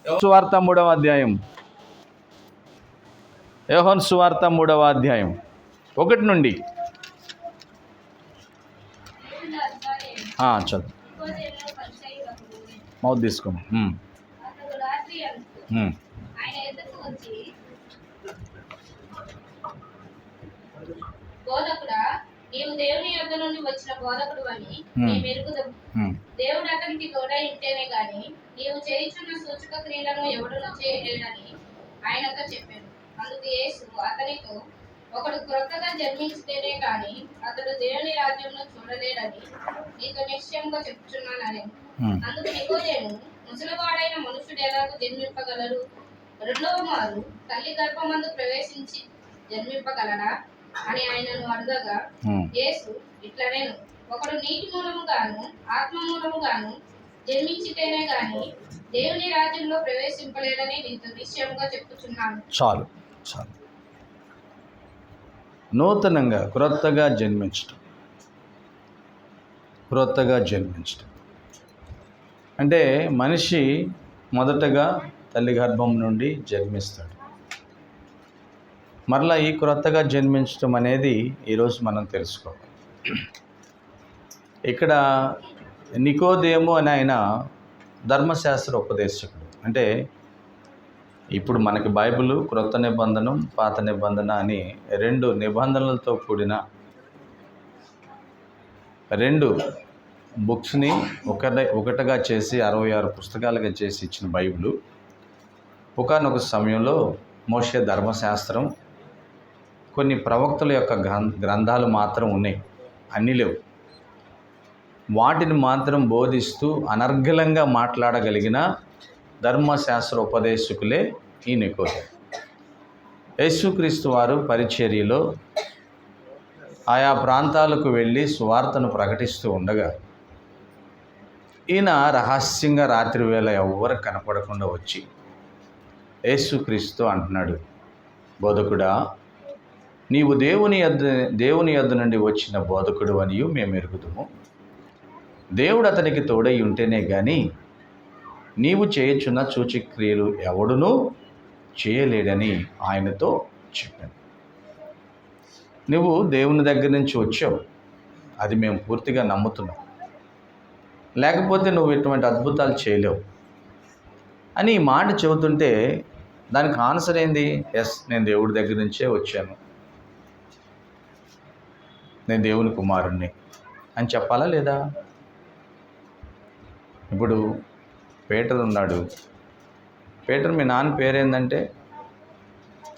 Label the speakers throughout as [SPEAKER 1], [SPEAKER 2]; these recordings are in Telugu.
[SPEAKER 1] సువార్త 3వ అధ్యాయం. యోహాను సువార్త 3వ అధ్యాయం 1 నుండి చదువు. మౌత్ తీసుకోమా.
[SPEAKER 2] బోధకుడా, నీవు దేవుని యొద్ద నుండి వచ్చిన బోధకుడు అని మేము ఎరుగుదాము. దేవుడు అతనికి తోడై ఉంటేనే గాని నీవు చేయుచున్న సూచక క్రియలను ఎవడునూ చేయలేడని ఆయనతో చెప్పాను. అందుకు యేసు అతనితో, ఒకడు క్రొత్తగా జన్మించితేనే గాని అతడు దేవుని రాజ్యంలో చూడలేడని నీతో నిశ్చయంగా చెప్తున్నానని. అందుకు నికోదేము, ముసలివాడైన మనుషుడు ఎలాగో జన్మింపగలరు? రెండవ మారు తల్లి గర్భమందు ప్రవేశించి జన్మింపగలడా అని ఆయనను అడగగా, యేసు ఇట్లనేను, ఒకడు నీటి మూలముగాను ఆత్మ మూలముగాను జన్మించితేనే గాని దేవుని రాజ్యంలో ప్రవేశింపలేడని నీతో నిశ్చయంగా చెప్పుచున్నాను.
[SPEAKER 1] చాలు చాలు. నూతనంగా క్రొత్తగా జన్మించటం అంటే మనిషి మొదటగా తల్లి గర్భం నుండి జన్మిస్తాడు. మరలా ఈ క్రొత్తగా జన్మించటం అనేది ఈరోజు మనం తెలుసుకోవాలి. ఇక్కడ నికోదేము అని ఆయన ధర్మశాస్త్ర ఉపదేశకుడు. అంటే ఇప్పుడు మనకి బైబిల్ క్రొత్త నిబంధన, పాత నిబంధన అని 2 నిబంధనలతో కూడిన 2 బుక్స్ని ఒకటిగా చేసి 66 పుస్తకాలుగా చేసి ఇచ్చిన బైబిల్ ఒకానొక సమయంలో మోషే ధర్మశాస్త్రం, కొన్ని ప్రవక్తల యొక్క గ్రంథాలు మాత్రం ఉన్నాయి, అన్నీ లేవు. వాటిని మాత్రం బోధిస్తూ అనర్గళంగా మాట్లాడగలిగిన ధర్మశాస్త్ర ఉపదేశకులే ఈ నికోదేము. యేసుక్రీస్తు వారు పరిచర్యలో ఆయా ప్రాంతాలకు వెళ్ళి సువార్తను ప్రకటిస్తూ ఉండగా ఈయన రహస్యంగా రాత్రి వేళ ఎవ్వరు కనపడకుండా వచ్చి యేసుక్రీస్తు అంటున్నాడు, బోధకుడా, నీవు దేవుని యొద్ద నుండి వచ్చిన బోధకుడు అని మేము ఎరుగుదుము. దేవుడు అతనికి తోడై ఉంటేనే కానీ నీవు చేయుచున్న సూచక్రియలు ఎవడునూ చేయలేడని ఆయనతో చెప్పాను. నువ్వు దేవుని దగ్గర నుంచి వచ్చావు, అది మేము పూర్తిగా నమ్ముతున్నాం. లేకపోతే నువ్వు ఇటువంటి అద్భుతాలు చేయలేవు అని ఈ మాట చెబుతుంటే దానికి ఆన్సర్ ఏంది? ఎస్, నేను దేవుడి దగ్గర నుంచే వచ్చాను, నేను దేవుని కుమారుణ్ణి అని చెప్పాలా లేదా? ఇప్పుడు పీటర్ ఉన్నాడు. పీటర్, మీ నాన్న పేరు ఏంటంటే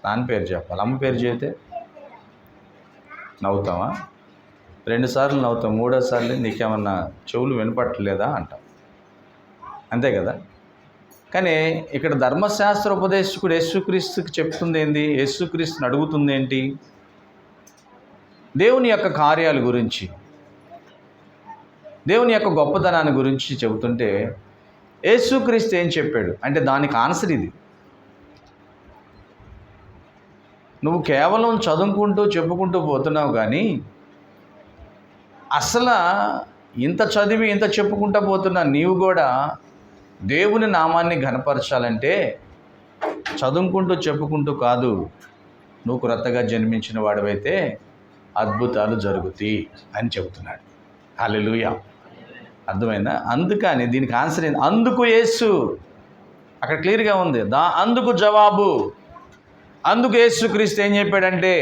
[SPEAKER 1] నాన్న పేరు చెప్పాలి. అమ్మ పేరు చెబితే నవ్వుతావా? 2 సార్లు నవ్వుతాం, 3వ సార్లు నీకేమన్నా చెవులు వినపట్టలేదా అంటాం, అంతే కదా. కానీ ఇక్కడ ధర్మశాస్త్ర ఉపదేశకుడు యేసుక్రీస్తుకి చెప్తుంది ఏంది? యేసుక్రీస్తుని అడుగుతుంది ఏంటి? దేవుని యొక్క కార్యాల గురించి, దేవుని యొక్క గొప్పతనాన్ని గురించి చెబుతుంటే యేసుక్రీస్తు ఏం చెప్పాడు అంటే దానికి ఆన్సర్ ఇది. నువ్వు కేవలం చదువుకుంటూ చెప్పుకుంటూ పోతున్నావు, కానీ అసలు ఇంత చదివి ఇంత చెప్పుకుంటూ పోతున్నా నీవు కూడా దేవుని నామాన్ని ఘనపరచాలంటే చదువుకుంటూ చెప్పుకుంటూ కాదు, నువ్వు క్రొత్తగా జన్మించిన వాడివైతే అద్భుతాలు జరుగుతాయి అని చెబుతున్నాడు. హల్లెలూయా. అర్థమైందా? అందుకని దీనికి ఆన్సర్ ఏంది? అందుకు యేసు, అక్కడ క్లియర్గా ఉంది. అందుకు జవాబు. అందుకు యేసుక్రీస్తు ఏం చెప్పాడంటే,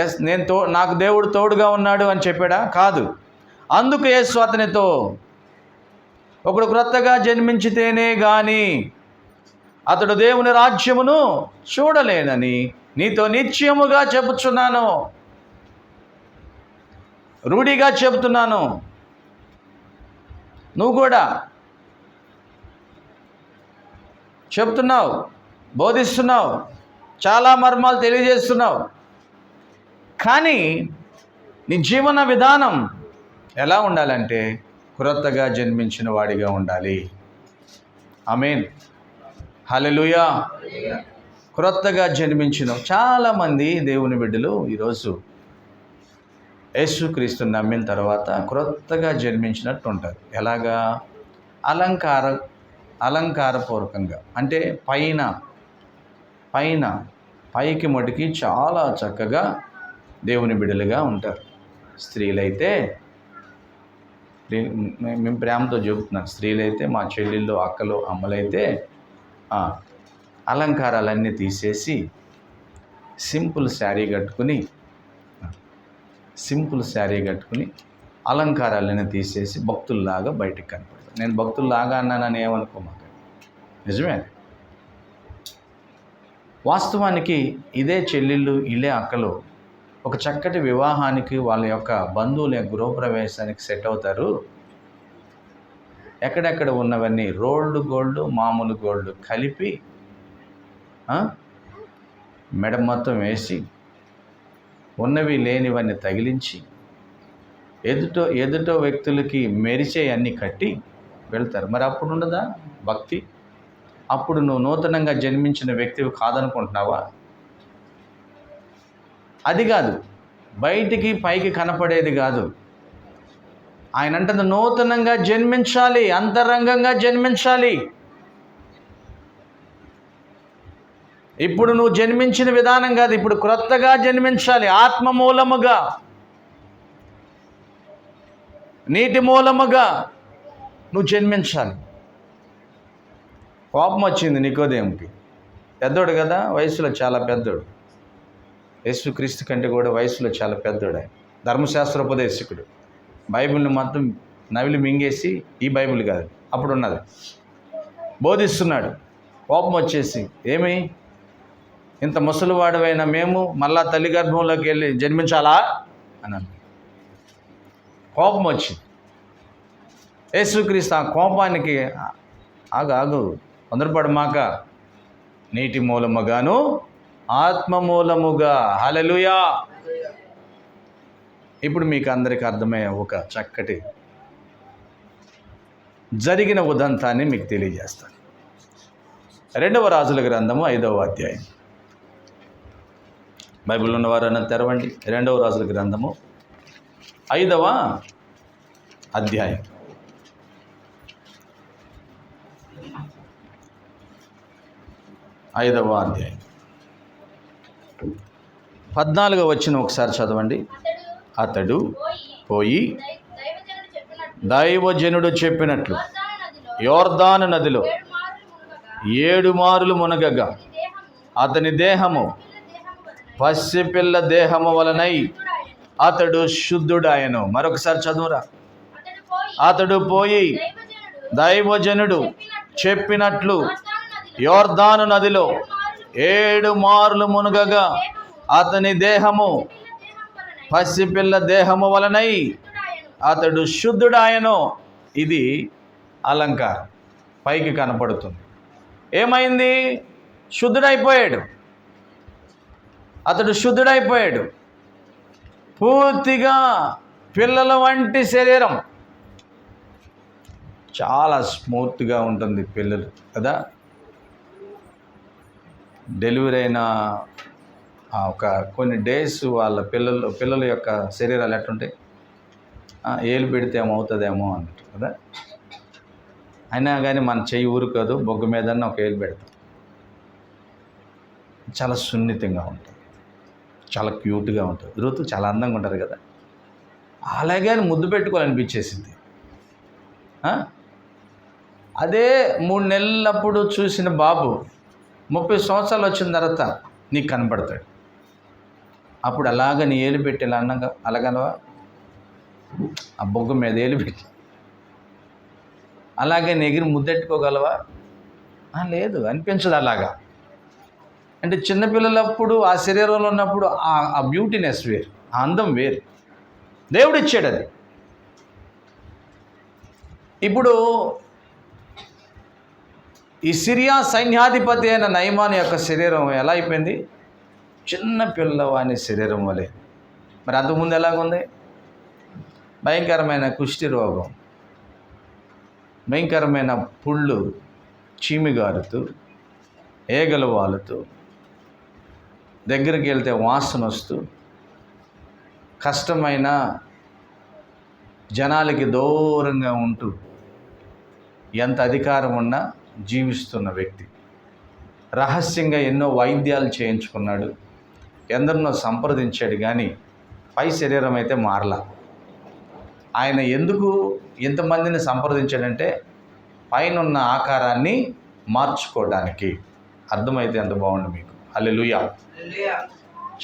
[SPEAKER 1] ఎస్, నాకు దేవుడు తోడుగా ఉన్నాడు అని చెప్పాడా? కాదు. అందుకు యేసు అతనితో, ఒకడు క్రొత్తగా జన్మించితేనే కానీ అతడు దేవుని రాజ్యమును చూడలేనని నీతో నిశ్చయముగా చెబుతున్నాను, రూఢిగా చెబుతున్నాను. నువ్వు కూడా చెప్తున్నావు, బోధిస్తున్నావు, చాలా మర్మాలు తెలియజేస్తున్నావు, కానీ నీ జీవన విధానం ఎలా ఉండాలంటే క్రొత్తగా జన్మించిన వాడిగా ఉండాలి. ఆమేన్, హల్లెలూయా. క్రొత్తగా జన్మించిన చాలామంది దేవుని బిడ్డలు ఈరోజు యేసుక్రీస్తుని నమ్మిన తర్వాత క్రొత్తగా జన్మించినట్టు ఉంటారు. ఎలాగా? అలంకారపూర్వకంగా, అంటే పైకి మటుకి చాలా చక్కగా దేవుని బిడ్డలుగా ఉంటారు. స్త్రీలైతే మేము ప్రేమతో చెబుతున్నాను, స్త్రీలైతే మా చెల్లెళ్ళు, అక్కలు, అమ్మలైతే అలంకారాలన్నీ తీసేసి సింపుల్ శారీ కట్టుకుని అలంకారాలన్నీ తీసేసి భక్తుల్లాగా బయటికి కనపడతారు. నేను భక్తుల్లాగా అన్నానని ఏమనుకోమాక, నిజమే. వాస్తవానికి ఇదే చెల్లెళ్ళు, ఇదే అక్కలు ఒక చక్కటి వివాహానికి వాళ్ళ యొక్క బంధువుల గృహప్రవేశానికి సెట్ అవుతారు. ఎక్కడెక్కడ ఉన్నవన్నీ రోల్డ్ గోల్డ్, మామూలు గోల్డ్ కలిపి మెడ మొత్తం వేసి ఉన్నవి లేనివన్నీ తగిలించి ఎదుటో వ్యక్తులకి మెరిచే అన్నీ కట్టి వెళ్తారు. మరి అప్పుడు ఉండదా భక్తి? అప్పుడు నువ్వు నూతనంగా జన్మించిన వ్యక్తివి కాదనుకుంటున్నావా? అది కాదు, బయటికి పైకి కనపడేది కాదు. ఆయన అంటుంది నూతనంగా జన్మించాలి, అంతరంగంగా జన్మించాలి. ఇప్పుడు నువ్వు జన్మించిన విధానం కాదు, ఇప్పుడు క్రొత్తగా జన్మించాలి. ఆత్మ మూలముగా, నీటి మూలముగా నువ్వు జన్మించాలి. కోపం వచ్చింది నికోదేముకి. పెద్దోడు కదా, వయసులో చాలా పెద్దోడు. యేసుక్రీస్తు కంటే కూడా వయసులో చాలా పెద్దోడు. ఆయన ధర్మశాస్త్రోపదేశకుడు. బైబిల్ని మొత్తం నవిలి మింగేసి, ఈ బైబిల్ కాదు అప్పుడు ఉన్నది, బోధిస్తున్నాడు. కోపం వచ్చేసి, ఏమి ఇంత ముసలివాడవైన మేము మళ్ళా తల్లి గర్భంలోకి వెళ్ళి జన్మించాలా అన్నాను. కోపం వచ్చింది. యేసుక్రీస్తు ఆ కోపానికి ఆగు తొందరపడమాక, నీటి మూలముగాను ఆత్మ మూలముగా. హల్లెలూయా. ఇప్పుడు మీకు అందరికీ అర్థమయ్యే ఒక చక్కటి జరిగిన ఉదంతాన్ని మీకు తెలియజేస్తాను. 2వ రాజుల గ్రంథము 5వ అధ్యాయం. బైబిల్ ఉన్నవారన్నా తెరవండి. 2వ రాజుల గ్రంథము 5వ అధ్యాయం. 5వ అధ్యాయం 14వ వచనం ఒకసారి చదవండి. అతడు పోయి దైవజనుడు చెప్పినట్లు యోర్దాను నదిలో 7 మారులు మునగగా అతని దేహము పసిపిల్ల దేహము వలనై అతడు శుద్ధుడాయను. మరొకసారి చదువురా. అతడు పోయి దైవజనుడు చెప్పినట్లు యోర్దాను నదిలో 7 మారులు మునగగా అతని దేహము పసిపిల్ల దేహము వలనై అతడు శుద్ధుడాయను. ఇది అలంకారం, పైకి కనపడుతుంది. ఏమైంది? శుద్ధుడైపోయాడు. అతడు శుద్ధుడైపోయాడు. పూర్తిగా పిల్లల వంటి శరీరం, చాలా స్మూత్గా ఉంటుంది పిల్లలు కదా. డెలివరీ అయిన ఒక కొన్ని డేస్ వాళ్ళ పిల్లల యొక్క శరీరాలు ఎట్టుంటాయి, ఏలు పెడితే ఏమవుతుందేమో అన్నట్టు కదా. అయినా కానీ మన చెయ్యి ఊరుకోదు, బొగ్గు మీద ఒక ఏలు పెడతాం. చాలా సున్నితంగా ఉంటుంది, చాలా క్యూట్గా ఉంటుంది. ఋతు చాలా అందంగా ఉంటారు కదా. అలాగే ముద్దు పెట్టుకోవాలనిపించేసింది. అదే 3 నెలలప్పుడు చూసిన బాబు 30 సంవత్సరాలు వచ్చిన తర్వాత నీకు కనపడతాడు. అప్పుడు అలాగ నీ ఏలు పెట్టి ఇలా అన్నగా అలాగనవా, ఆ బొగ్గు మీద ఏలు పెట్టి అలాగే నెగిరి ముద్దెట్టుకోగలవా? లేదు, అనిపించదు అలాగా. అంటే చిన్నపిల్లలప్పుడు ఆ శరీరంలో ఉన్నప్పుడు ఆ బ్యూటీనెస్ వేరు, ఆ అందం వేరు, దేవుడు ఇచ్చాడు అది. ఇప్పుడు ఈ సిరియా సైన్యాధిపతి అయిన నయమాను యొక్క శరీరం ఎలా అయిపోయింది? చిన్న పిల్లవాని శరీరం వలె. మరి అంతకుముందు ఎలాగుంది? భయంకరమైన కుష్టి రోగం, భయంకరమైన పుళ్ళు చీమిగారుతూ, ఏగలు వాలుతూ, దగ్గరికి వెళ్తే వాసన వస్తూ, కష్టమైన జనాలకి దూరంగా ఉంటూ, ఎంత అధికారం ఉన్నా జీవిస్తున్న వ్యక్తి. రహస్యంగా ఎన్నో వైద్యాలు చేయించుకున్నాడు, ఎందరినో సంప్రదించాడు, కానీ పై శరీరం అయితే మారలా. ఆయన ఎందుకు ఇంతమందిని సంప్రదించాడంటే పైనున్న ఆకారాన్ని మార్చుకోవడానికి. అర్థమైతే ఎంత బాగుండు మీకు. హల్లెలూయా.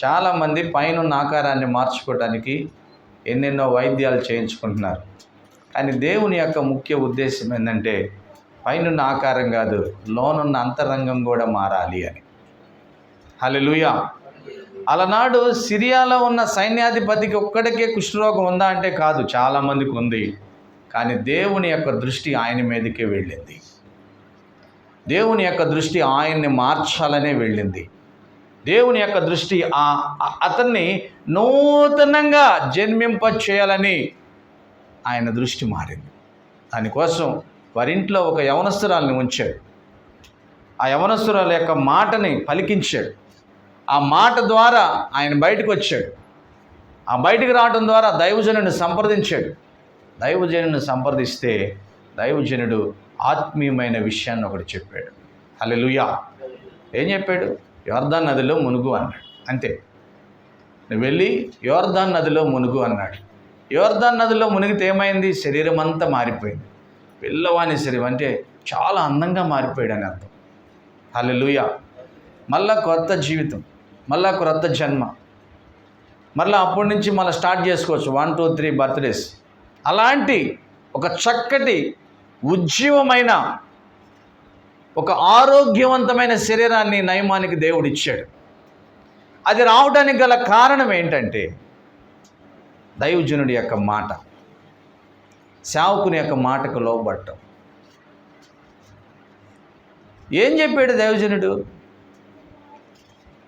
[SPEAKER 1] చాలామంది పైనున్న ఆకారాన్ని మార్చుకోవడానికి ఎన్నెన్నో వైద్యాలు చేయించుకుంటున్నారు, కానీ దేవుని యొక్క ముఖ్య ఉద్దేశం ఏంటంటే పైనున్న ఆకారం కాదు, లోనున్న అంతరంగం కూడా మారాలి అని. హల్లెలూయా. అలనాడు సిరియాలో ఉన్న సైన్యాధిపతికి ఒక్కడికే కుష్ఠరోగం ఉందా అంటే కాదు, చాలామందికి ఉంది. కానీ దేవుని యొక్క దృష్టి ఆయన మీదకే వెళ్ళింది. దేవుని యొక్క దృష్టి ఆయన్ని మార్చాలనే వెళ్ళింది. దేవుని యొక్క దృష్టి అతన్ని నూతనంగా జన్మింప చేయాలని ఆయన దృష్టి మారింది. దానికోసం వారింట్లో ఒక యవనస్తురాల్ని ఉంచాడు. ఆ యవనస్తురాల యొక్క మాటని పలికించాడు. ఆ మాట ద్వారా ఆయన బయటకు వచ్చాడు. ఆ బయటికి రావడం ద్వారా దైవజనుడిని సంప్రదించాడు. దైవజనుడిని సంప్రదిస్తే దైవజనుడు ఆత్మీయమైన విషయాన్ని ఒకటి చెప్పాడు. హల్లెలూయా. ఏం చెప్పాడు? యోర్దాను నదిలో మునుగు అన్నాడు. అంతే. నువ్వు వెళ్ళి యోర్దాను నదిలో మునుగు అన్నాడు. యోర్దాను నదిలో మునిగితే ఏమైంది? శరీరం అంతా మారిపోయింది. పిల్లవాని శరీరం అంటే చాలా అందంగా మారిపోయాడు అని అర్థం. హల్లెలూయా. మళ్ళా కొత్త జీవితం, మళ్ళా కొత్త జన్మ, మళ్ళీ అప్పటి నుంచి మళ్ళీ స్టార్ట్ చేసుకోవచ్చు. 1, 2, 3 బర్త్డేస్. అలాంటి ఒక చక్కటి ఉజ్జీవమైన ఒక ఆరోగ్యవంతమైన శరీరాన్ని నయమానికి దేవుడు ఇచ్చాడు. అది రావడానికి గల కారణం ఏంటంటే దైవజనుడి యొక్క మాట, సేవకుని యొక్క మాటకు లోబడటం. ఏం చెప్పాడు దైవజనుడు?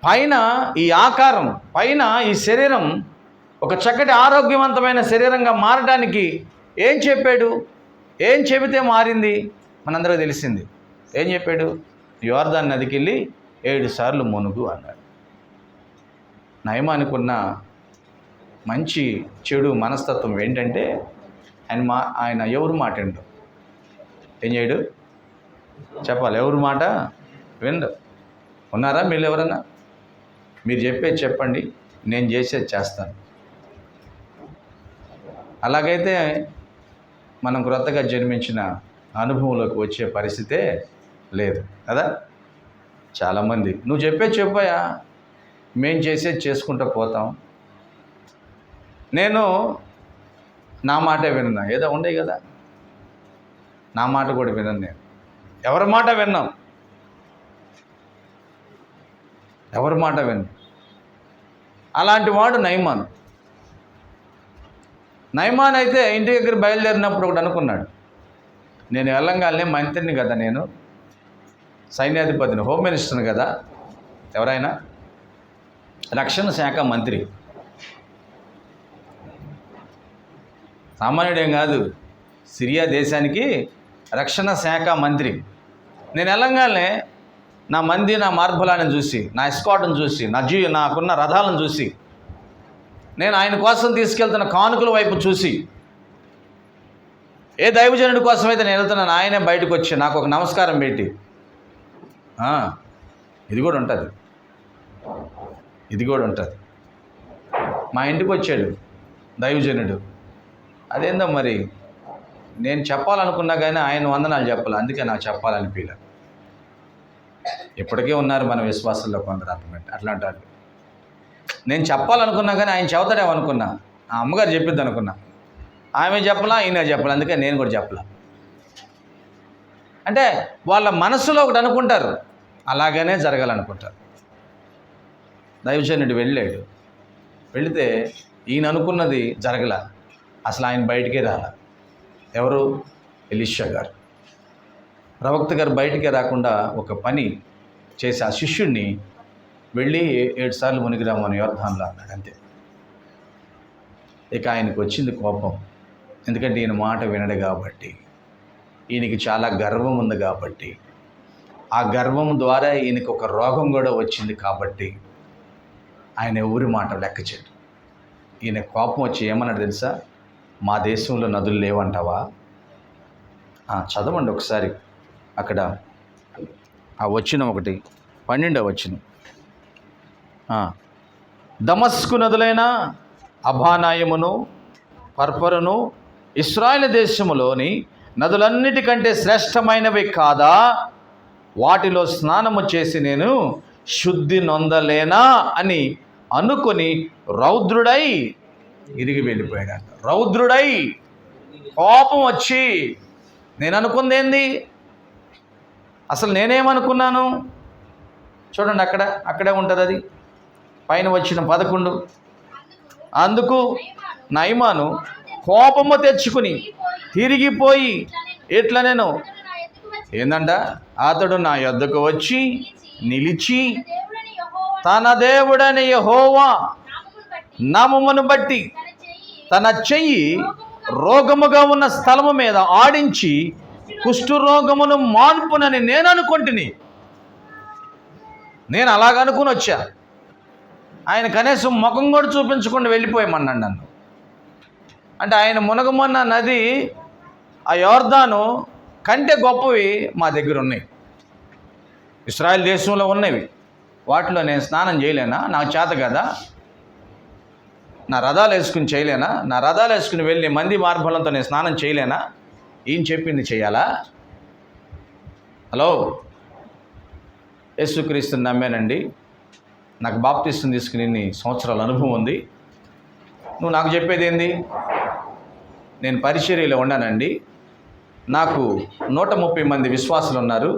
[SPEAKER 1] పైన ఈ ఆకారం, పైన ఈ శరీరం ఒక చక్కటి ఆరోగ్యవంతమైన శరీరంగా మారడానికి ఏం చెప్పాడు? ఏం చెబితే మారింది? మనందరూ తెలిసింది. ఏం చెప్పాడు? యోర్దాను నదికి వెళ్ళి 7 సార్లు మునుగు అన్నాడు. నయమానుకున్న మంచి చెడు మనస్తత్వం ఏంటంటే ఆయన ఎవరు మాట వినడు. ఏం చేయడు? చెప్పాలి. ఎవరు మాట వినడు. ఉన్నారా మీరు ఎవరన్నా? మీరు చెప్పేది చెప్పండి, నేను చేసేది చేస్తాను. అలాగైతే మనం క్రొత్తగా జన్మించిన అనుభవంలోకి వచ్చే పరిస్థితే లేదు కదా. చాలామంది నువ్వు చెప్పేది చెప్పాయా, మేము చేసేది చేసుకుంటూ పోతాం. నేను నా మాటే విన్నా, ఏదో ఉండే కదా, నా మాట కూడా వినను. నేను ఎవరి మాట విన్నాం? ఎవరి మాట విన్నాం? అలాంటి వాడు నయమాన్ అయితే ఇంటి దగ్గర బయలుదేరినప్పుడు ఒకటి అనుకున్నాడు, నేను వెళ్ళంగానే మంత్రిని కదా, నేను సైన్యాధిపతిని, హోమ్ మినిస్టర్ని కదా, ఎవరైనా రక్షణ శాఖ మంత్రి, సామాన్యుడేం కాదు, సిరియా దేశానికి రక్షణ శాఖ మంత్రి. నేను వెళ్ళంగానే నా నా మార్బలాన్ని చూసి, నా ఎస్కాట్ను చూసి, నాకున్న రథాలను చూసి, నేను ఆయన కోసం తీసుకెళ్తున్న కానుకల వైపు చూసి, ఏ దైవజనుడి కోసం అయితే నేను వెళ్తున్నాను ఆయనే బయటకు వచ్చి నాకు ఒక నమస్కారం పెట్టి, ఇది కూడా ఉంటుంది, ఇది కూడా ఉంటుంది. మా ఇంటికి వచ్చాడు దైవజనుడు. అదేందో మరి నేను చెప్పాలనుకున్నా కానీ ఆయన వందనాలు చెప్పాలి, అందుకే నాకు చెప్పాలనిపించలే. ఇప్పటికే ఉన్నారు మన విశ్వాసంలో కొందరు అట్లాంటి వాళ్ళు. నేను చెప్పాలనుకున్నా కానీ ఆయన చెబుతాడేమనుకున్నా, ఆ అమ్మగారు చెప్పిద్ది అనుకున్నా, ఆమె చెప్పలా, ఈయన చెప్పాలి, అందుకే నేను కూడా చెప్పలా. అంటే వాళ్ళ మనసులో ఒకటి అనుకుంటారు, అలాగనే జరగాలనుకుంటారు. దైవజనుడు వెళ్ళాడు. వెళితే ఈయన అనుకున్నది జరగల. అసలు ఆయన బయటికే రాల. ఎవరు? ఎలీషా గారు, ప్రవక్త గారు బయటికే రాకుండా ఒక పని చేసి ఆ శిష్యుడిని వెళ్ళి 7 సార్లు మునిగిరామని యోర్దానులో అన్నాడు. అంతే. ఇక ఆయనకు వచ్చింది కోపం. ఎందుకంటే ఈయన మాట వినడు కాబట్టి, ఈయనకి చాలా గర్వం ఉంది కాబట్టి, ఆ గర్వం ద్వారా ఈయనకి ఒక రోగం కూడా వచ్చింది కాబట్టి ఆయన ఎవరి మాట లెక్క చేయడు. ఈయన కోపం వచ్చి ఏమన్నాడు తెలుసా? మా దేశంలో నదులు లేవంటావా? చదవండి ఒకసారి. అక్కడ ఆ వచనం ఒకటి 12వ వచనం. దమస్కు నదులైన అభానాయమును పర్పరును ఇశ్రాయేలు దేశములోని నదులన్నిటికంటే శ్రేష్టమైనవి కాదా? వాటిలో స్నానము చేసి నేను శుద్ధి నొందలేనా అని అనుకొని రౌద్రుడై ఇరిగి వెళ్ళిపోయాడు. రౌద్రుడై, కోపం వచ్చి, నేను అనుకుంది ఏంది? అసలు నేనేమనుకున్నాను? చూడండి, అక్కడే ఉంటుంది అది. పైన వచ్చిన 11. అందుకు నయమాను కోపము తెచ్చుకుని తిరిగిపోయి ఇట్లా నేను ఏందంట, అతడు నా యొద్దకు వచ్చి నిలిచి తన దేవుడని యెహోవా నామమును బట్టి తన చెయ్యి రోగముగా ఉన్న స్థలము మీద ఆడించి కుష్ఠరోగమును మాన్పునని నేను అనుకుంటుని. నేను అలాగనుకుని వచ్చా. ఆయన కనీసం ముఖం కూడా చూపించకుండా వెళ్ళిపోయామన్నాడు నన్ను. అంటే ఆయన మునగమన్న నది, ఆ యోర్దాను కంటే గొప్పవి మా దగ్గర ఉన్నాయి, ఇశ్రాయేల్ దేశంలో ఉన్నవి. వాటిలో నేను స్నానం చేయలేనా? నాకు చేత కదా? నా రథాలు వేసుకుని చేయలేనా? నా రథాలు వేసుకుని వెళ్ళి మంది మార్బలంతో నేను స్నానం చేయలేనా? ఏం చెప్పింది చేయాలా? హలో, యేసుక్రీస్తుని నమ్మానండి, నాకు బాప్తిస్తం తీసుకుని ఇన్ని సంవత్సరాల అనుభవం ఉంది. నువ్వు నాకు చెప్పేది ఏంది? నేను పరిచర్యలో ఉన్నానండి, నాకు 130 మంది విశ్వాసులు ఉన్నారు,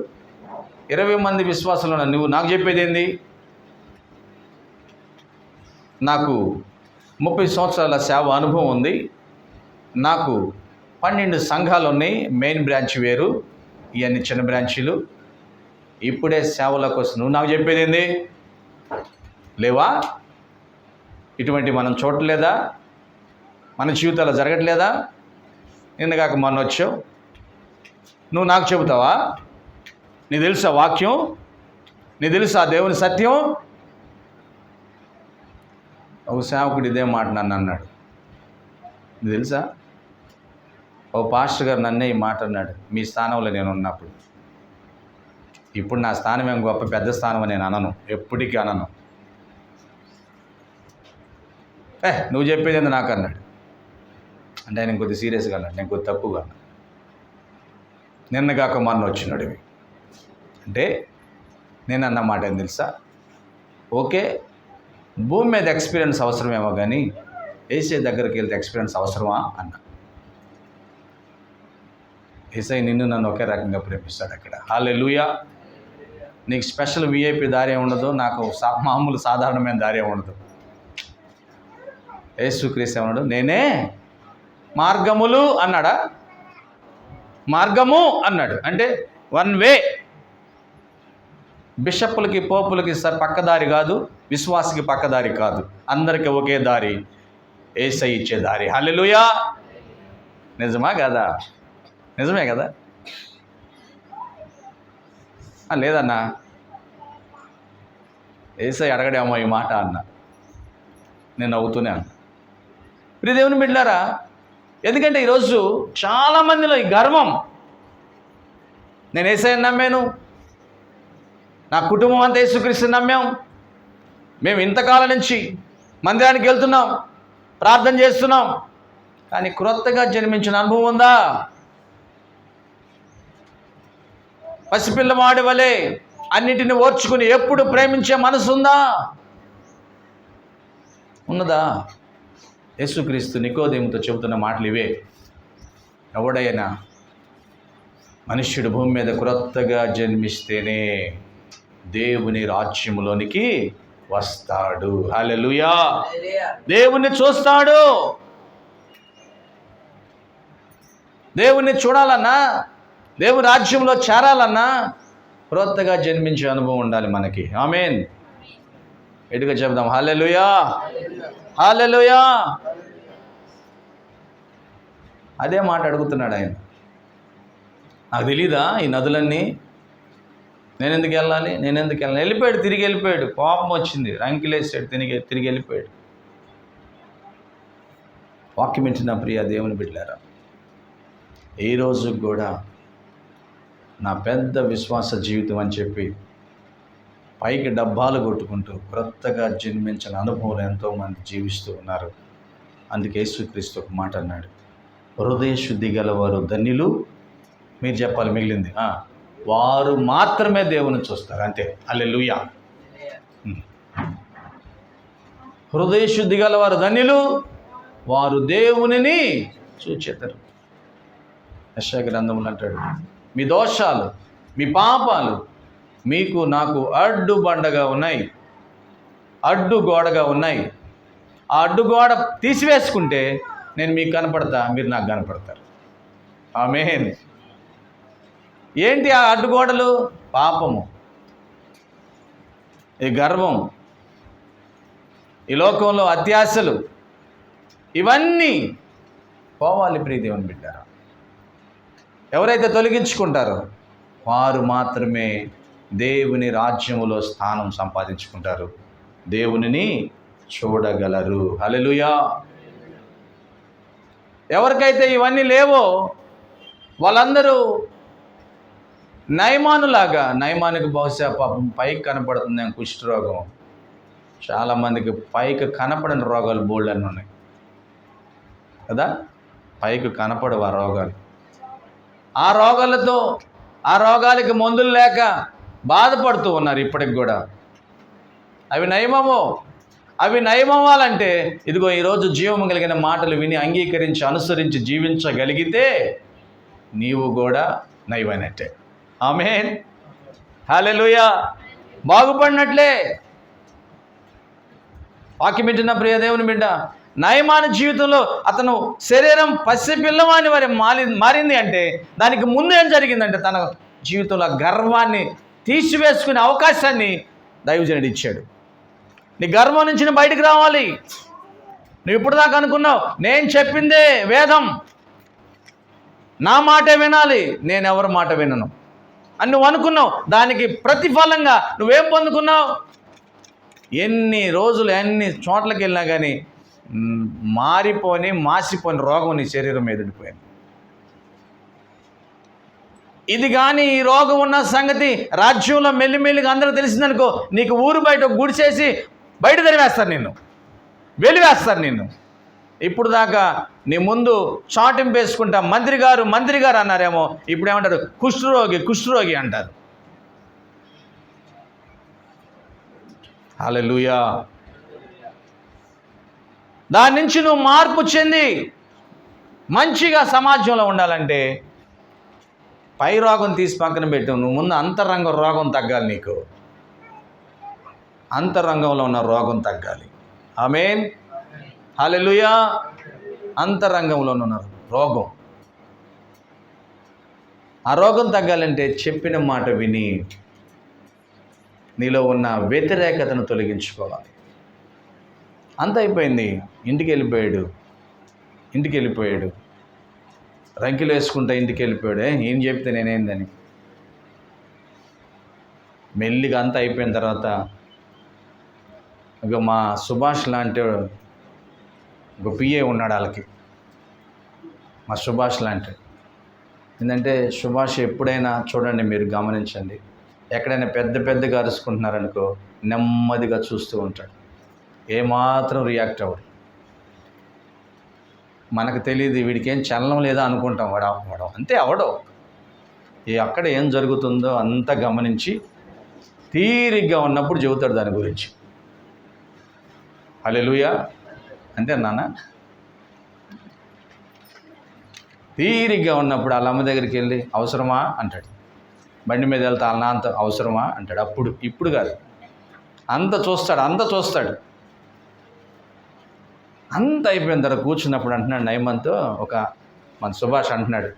[SPEAKER 1] 20 మంది విశ్వాసులు ఉన్నారు, నువ్వు నాకు చెప్పేది ఏంది? నాకు 30 సంవత్సరాల సేవ అనుభవం ఉంది, నాకు 12 సంఘాలు ఉన్నాయి, మెయిన్ బ్రాంచ్ వేరు, ఇవన్నీ చిన్న బ్రాంచీలు, ఇప్పుడే సేవలకు వస్తుంది, నువ్వు నాకు చెప్పేది ఏంది? లేవా? ఇటువంటి మనం చూడలేదా? మన జీవితాల్లో జరగట్లేదా? నిన్నగాక మొన్న వచ్చావు, నువ్వు నాకు చెబుతావా? నీ తెలుసా వాక్యం? నీ తెలుసా దేవుని సత్యం? ఒక సేవకుడు ఇదే మాట నన్ను అన్నాడు. నీ తెలుసా, ఓ పాస్టర్ గారు నన్నే ఈ మాట అన్నాడు మీ స్థానంలో నేను ఉన్నప్పుడు. ఇప్పుడు నా స్థానం ఏం గొప్ప పెద్ద స్థానం అని నేను అనను, ఎప్పటికీ అనను. నువ్వు చెప్పేది ఏంది నాకు అన్నాడు. అంటే ఆయన కొద్దిగా సీరియస్గా అన్నాడు, నేను కొద్ది తప్పుగా అన్నాను. నిన్నగాక మొన్న వచ్చినాడు. అంటే నేను అన్నమాట ఏం తెలుసా, ఓకే భూమి మీద ఎక్స్పీరియన్స్ అవసరమేమో కానీ ఏసై దగ్గరికి వెళ్తే ఎక్స్పీరియన్స్ అవసరమా అన్న. ఏసై నిన్ను నన్ను ఒకే రకంగా ప్రేమిస్తాడు అక్కడ. హల్లెలూయా. నీకు స్పెషల్ విఐపి దారి ఉండదు, నాకు మామూలు సాధారణమైన దారి ఉండదు. యేసుక్రీస్తు ఏమన్నాడు? నేనే మార్గములు అన్నాడా? మార్గము అన్నాడు అంటే వన్ వే. బిషప్పులకి పోపులకి పక్కదారి కాదు, విశ్వాసకి పక్కదారి కాదు, అందరికీ ఒకే దారి, యేసయ్య ఇచ్చే దారి. హల్లెలూయా. నిజమా కదా? నిజమే కదా? లేదన్నా, యేసయ్య అడగడేమో ఈ మాట అన్న. నేను నవ్వుతూనే అన్నా. ప్రియ దేవుని బిడ్డలారా, ఎందుకంటే ఈరోజు చాలామందిలో ఈ గర్వం, నేను యేసయ్యని నమ్మాను, నా కుటుంబం అంతా యేసుక్రీస్తుని నమ్మాం, మేము ఇంతకాలం నుంచి మందిరానికి వెళ్తున్నాం, ప్రార్థన చేస్తున్నాం, కానీ క్రొత్తగా జన్మించిన అనుభవం ఉందా? పసిపిల్లవాడి వలె అన్నిటిని ఓర్చుకుని ఎప్పుడు ప్రేమించే మనసు ఉందా? ఉన్నదా? యేసుక్రీస్తు నికోదేముతో చెబుతున్న మాటలు ఇవే. ఎవడైనా మనుష్యుడు భూమి మీద క్రొత్తగా జన్మిస్తేనే దేవుని రాజ్యములోనికి వస్తాడు. హల్లెలూయా. దేవుణ్ణి చూస్తాడు. దేవుణ్ణి చూడాలన్నా, దేవుని రాజ్యంలో చేరాలన్నా క్రొత్తగా జన్మించే అనుభవం ఉండాలి మనకి. ఆమేన్. ఎటుగా చెప్దాం, హల్లెలూయా, హల్లెలూయా. అదే మాట అడుగుతున్నాడు ఆయన. నాకు తెలీదా ఈ నదులన్నీ? నేను ఎందుకు వెళ్ళాలి? వెళ్ళిపోయాడు, తిరిగి వెళ్ళిపోయాడు. కోపం వచ్చింది, రంకిలేసాడు, తిరిగి వెళ్ళిపోయాడు. వాక్యం ఇచ్చిన ప్రియ దేవుని బిడ్డలారా, ఈ రోజు కూడా నా పెద్ద విశ్వాస జీవితం అని చెప్పి పైకి డబ్బాలు కొట్టుకుంటూ క్రొత్తగా జన్మించిన అనుభవం ఎంతోమంది జీవిస్తూ ఉన్నారు. అందుకే యేసుక్రీస్తు ఒక మాట అన్నాడు, హృదయ శుద్ధి గలవారు ధన్యులు. మీరు చెప్పాలి మిగిలింది. వారు మాత్రమే దేవుని చూస్తారు. అంతే. హల్లెలూయా. హృదయ శుద్ధి గలవారు ధన్యులు, వారు దేవునిని చూచెదరు. యెషయా గ్రంథంలో అంటాడు, మీ దోషాలు మీ పాపాలు మీకు నాకు అడ్డుబండగా ఉన్నాయి, అడ్డుగోడగా ఉన్నాయి. ఆ అడ్డుగోడ తీసివేసుకుంటే నేను మీకు కనపడతా, మీరు నాకు కనపడతారు. ఆమేన్. ఏంటి ఆ అడ్డుగోడలు? పాపము, ఈ గర్వం, ఈ లోకంలో అత్యాశలు, ఇవన్నీ పోవాలి. ప్రియ దేవుని బిడ్డారా, ఎవరైతే తొలగించుకుంటారో వారు మాత్రమే దేవుని రాజ్యములో స్థానం సంపాదించుకుంటారు, దేవునిని చూడగలరు. హల్లెలూయా. ఎవరికైతే ఇవన్నీ లేవో వాళ్ళందరూ నయమానులాగా, నయమానికి బహుశా పాపం పైకి కనపడుతుంది కుష్ఠరోగం. చాలామందికి పైకి కనపడని రోగాలు బోల్డ్ అని ఉన్నాయి కదా, పైకి కనపడవు ఆ రోగాలు. ఆ రోగాలతో, ఆ రోగాలకి మందులు లేక బాధపడుతూ ఉన్నారు ఇప్పటికి కూడా. అవి నయమమో, అవి నయమవ్వాలంటే ఇదిగో ఈరోజు జీవము కలిగిన మాటలు విని అంగీకరించి అనుసరించి జీవించగలిగితే నీవు కూడా నయమైనట్టే. ఆమేన్. హల్లెలూయా. బాగుపడినట్లే. వాక్యం వింటున్న ప్రియ దేవుని బిడ్డ, నయమాను జీవితంలో అతను శరీరం పసిపిల్లవాని వారి మారింది అంటే దానికి ముందు ఏం జరిగిందంటే తన జీవితంలో గర్వాన్ని తీసివేసుకునే అవకాశాన్ని దైవజనుడు ఇచ్చాడు. నీ గర్వం నుంచి బయటికి రావాలి. నువ్వు ఇప్పుడు దాకా అనుకున్నావు నేను చెప్పిందే వేదం, నా మాటే వినాలి, నేను ఎవరి మాట వినను అని నువ్వు అనుకున్నావు. దానికి ప్రతిఫలంగా నువ్వేం పొందుకున్నావు? ఎన్ని రోజులు ఎన్ని చోట్లకి వెళ్ళినా కానీ మాసిపోని రోగం నీ శరీరం మీద ఉండిపోయింది. ఇది కానీ ఈ రోగం ఉన్న సంగతి రాజ్యంలో మెల్లిమెల్లిగా అందరూ తెలిసిందనుకో, నీకు ఊరు బయట గుడిసేసి బయట తరివేస్తారు, నిన్ను వెలివేస్తారు నిన్ను. ఇప్పుడు దాకా నీ ముందు చాటింపు వేసుకుంటా మంత్రి గారు అన్నారేమో, ఇప్పుడు ఏమంటారు? కుష్ఠరోగి అంటారు. హల్లెలూయా. దాని నుంచి నువ్వు మార్పు చెంది మంచిగా సమాజంలో ఉండాలంటే పై రోగం తీసి పక్కన పెట్టు, నువ్వు ముందు అంతరంగ రోగం తగ్గాలి. నీకు అంతరంగంలో ఉన్న రోగం తగ్గాలి. ఆమేన్. హల్లెలూయా. అంతరంగంలో ఉన్న రోగం, ఆ రోగం తగ్గాలంటే చెప్పిన మాట విని నీలో ఉన్న వ్యతిరేకతను తొలగించుకోవాలి. అంత అయిపోయింది. ఇంటికి వెళ్ళిపోయాడు, రంకిలు వేసుకుంటా ఇంటికి వెళ్ళిపోయాడు. ఏం చెప్తే నేనేందని. మెల్లిగా అంతా అయిపోయిన తర్వాత ఇక మా సుభాష్ లాంటి ఒక పిఏ ఉన్నాడు వాళ్ళకి. మా సుభాష్ లాంటి ఏంటంటే, సుభాష్ ఎప్పుడైనా చూడండి, మీరు గమనించండి, ఎక్కడైనా పెద్దగా అరుచుకుంటున్నారనుకో నెమ్మదిగా చూస్తూ ఉంటాడు, ఏమాత్రం రియాక్ట్ అవ్వడు. మనకు తెలియదు వీడికి ఏం చలనం లేదా అనుకుంటాం, వాడు అంతే అవడం. అక్కడ ఏం జరుగుతుందో అంతా గమనించి తీరిగ్గా ఉన్నప్పుడు చెబుతాడు దాని గురించి. హల్లెలూయా. అంతే నాన్న. తీరిగ్గా ఉన్నప్పుడు వాళ్ళ అమ్మ దగ్గరికి వెళ్ళి అవసరమా అంటాడు. బండి మీద వెళ్తా వాళ్ళ నాన్నతో అవసరమా అంటాడు. ఇప్పుడు కాదు, అంత చూస్తాడు. అంత అయిపోయిన తర్వాత కూర్చున్నప్పుడు అంటున్నాడు నయమంతో, మన సుభాష్ అంటున్నాడు,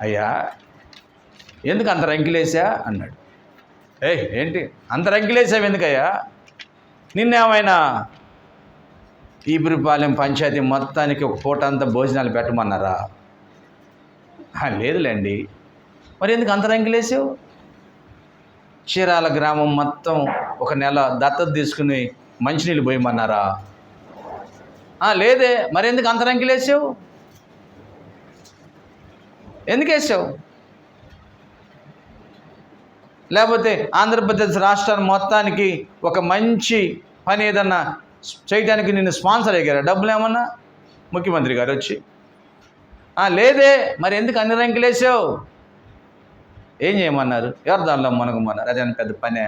[SPEAKER 1] అయ్యా ఎందుకు అంత రంకిలేసా అన్నాడు. ఏంటి అంత రంకిలేసావు ఎందుకయ్యా? నిన్నేమైనా ఈపురిపాలెం పంచాయతీ మొత్తానికి ఒక పూట అంతా భోజనాలు పెట్టమన్నారా? లేదులేండి. మరి ఎందుకు అంత రంకిలేసావు? చీరాల గ్రామం మొత్తం ఒక నెల దత్తత తీసుకుని మంచినీళ్ళు పోయమన్నారా? లేదే. మరి ఎందుకు అంత రంకిలేసావు? ఎందుకు వేసావు? లేకపోతే ఆంధ్రప్రదేశ్ రాష్ట్రాన్ని మొత్తానికి ఒక మంచి పని ఏదన్నా చేయడానికి నిన్ను స్పాన్సర్ అయ్యారా? డబ్బులు ఏమన్నా ముఖ్యమంత్రి గారు వచ్చి లేదే, మరి ఎందుకు అన్ని రంకులు వేసావు? ఏం చేయమన్నారు? ఎవరు దానిలో మునగమన్నారు? అదే పెద్ద పనే?